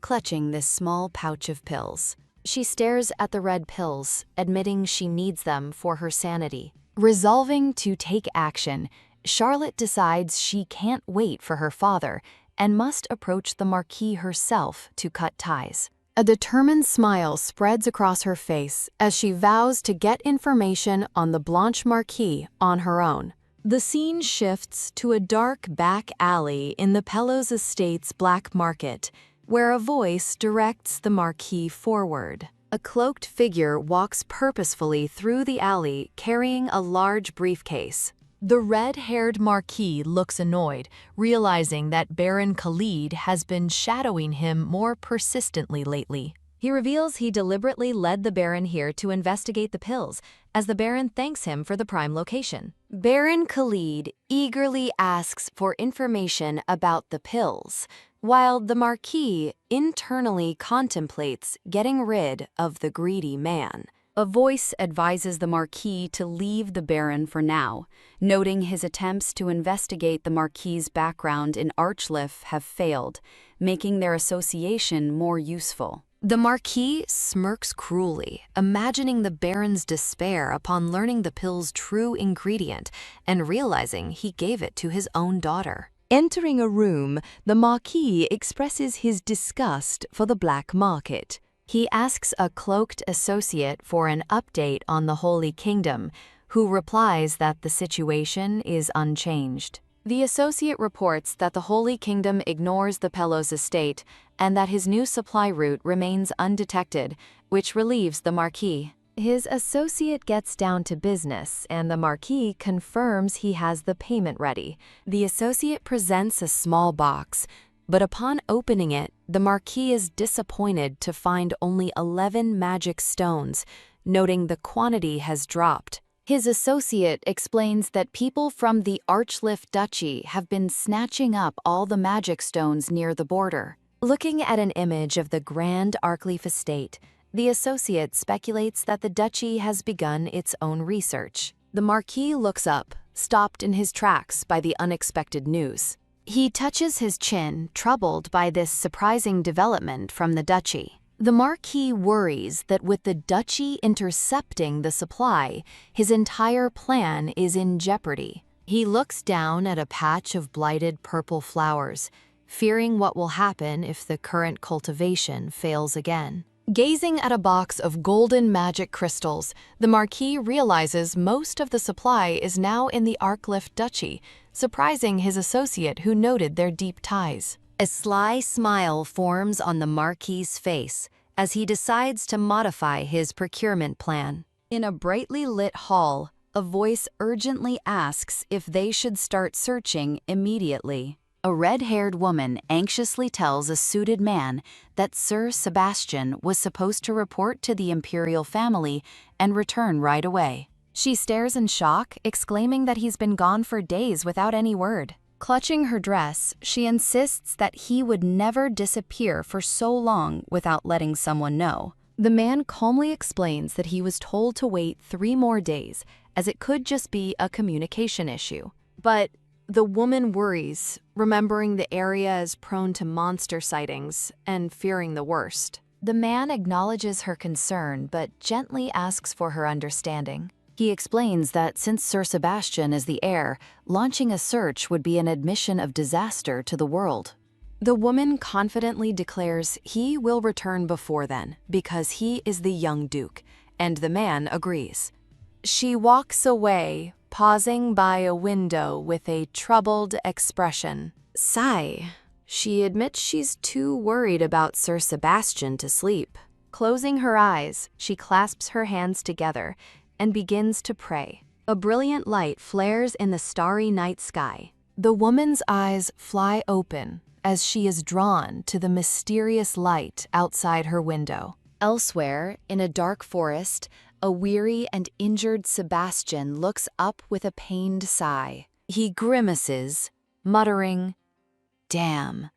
clutching this small pouch of pills. She stares at the red pills, admitting she needs them for her sanity. Resolving to take action, Charlotte decides she can't wait for her father and must approach the Marquis herself to cut ties. A determined smile spreads across her face as she vows to get information on the Blanche Marquis on her own. The scene shifts to a dark back alley in the Pellos Estate's black market, where a voice directs the Marquis forward. A cloaked figure walks purposefully through the alley carrying a large briefcase. The red-haired Marquis looks annoyed, realizing that Baron Khalid has been shadowing him more persistently lately. He reveals he deliberately led the Baron here to investigate the pills, as the Baron thanks him for the prime location. Baron Khalid eagerly asks for information about the pills, while the Marquis internally contemplates getting rid of the greedy man. A voice advises the Marquis to leave the Baron for now, noting his attempts to investigate the Marquis's background in Archliff have failed, making their association more useful. The Marquis smirks cruelly, imagining the Baron's despair upon learning the pill's true ingredient and realizing he gave it to his own daughter. Entering a room, the Marquis expresses his disgust for the black market. He asks a cloaked associate for an update on the Holy Kingdom, who replies that the situation is unchanged. The associate reports that the Holy Kingdom ignores the Pelos estate and that his new supply route remains undetected, which relieves the Marquis. His associate gets down to business, and the Marquis confirms he has the payment ready. The associate presents a small box, but upon opening it, the Marquis is disappointed to find only 11 magic stones, noting the quantity has dropped. His associate explains that people from the Archliff Duchy have been snatching up all the magic stones near the border. Looking at an image of the Grand Archleaf estate, the associate speculates that the duchy has begun its own research. The Marquis looks up, stopped in his tracks by the unexpected news. He touches his chin, troubled by this surprising development from the duchy. The Marquis worries that with the duchy intercepting the supply, his entire plan is in jeopardy. He looks down at a patch of blighted purple flowers, fearing what will happen if the current cultivation fails again. Gazing at a box of golden magic crystals, the Marquis realizes most of the supply is now in the Archliff Duchy, surprising his associate who noted their deep ties. A sly smile forms on the Marquis's face as he decides to modify his procurement plan. In a brightly lit hall, a voice urgently asks if they should start searching immediately. A red-haired woman anxiously tells a suited man that Sir Sebastian was supposed to report to the imperial family and return right away. She stares in shock, exclaiming that he's been gone for days without any word. Clutching her dress, she insists that he would never disappear for so long without letting someone know. The man calmly explains that he was told to wait 3 more days, as it could just be a communication issue. But the woman worries, remembering the area is prone to monster sightings and fearing the worst. The man acknowledges her concern but gently asks for her understanding. He explains that since Sir Sebastian is the heir, launching a search would be an admission of disaster to the world. The woman confidently declares he will return before then because he is the young duke, and the man agrees. She walks away, pausing by a window with a troubled expression. Sigh. She admits she's too worried about Sir Sebastian to sleep. Closing her eyes, she clasps her hands together and begins to pray. A brilliant light flares in the starry night sky. The woman's eyes fly open as she is drawn to the mysterious light outside her window. Elsewhere, in a dark forest, a weary and injured Sebastian looks up with a pained sigh. He grimaces, muttering, "Damn."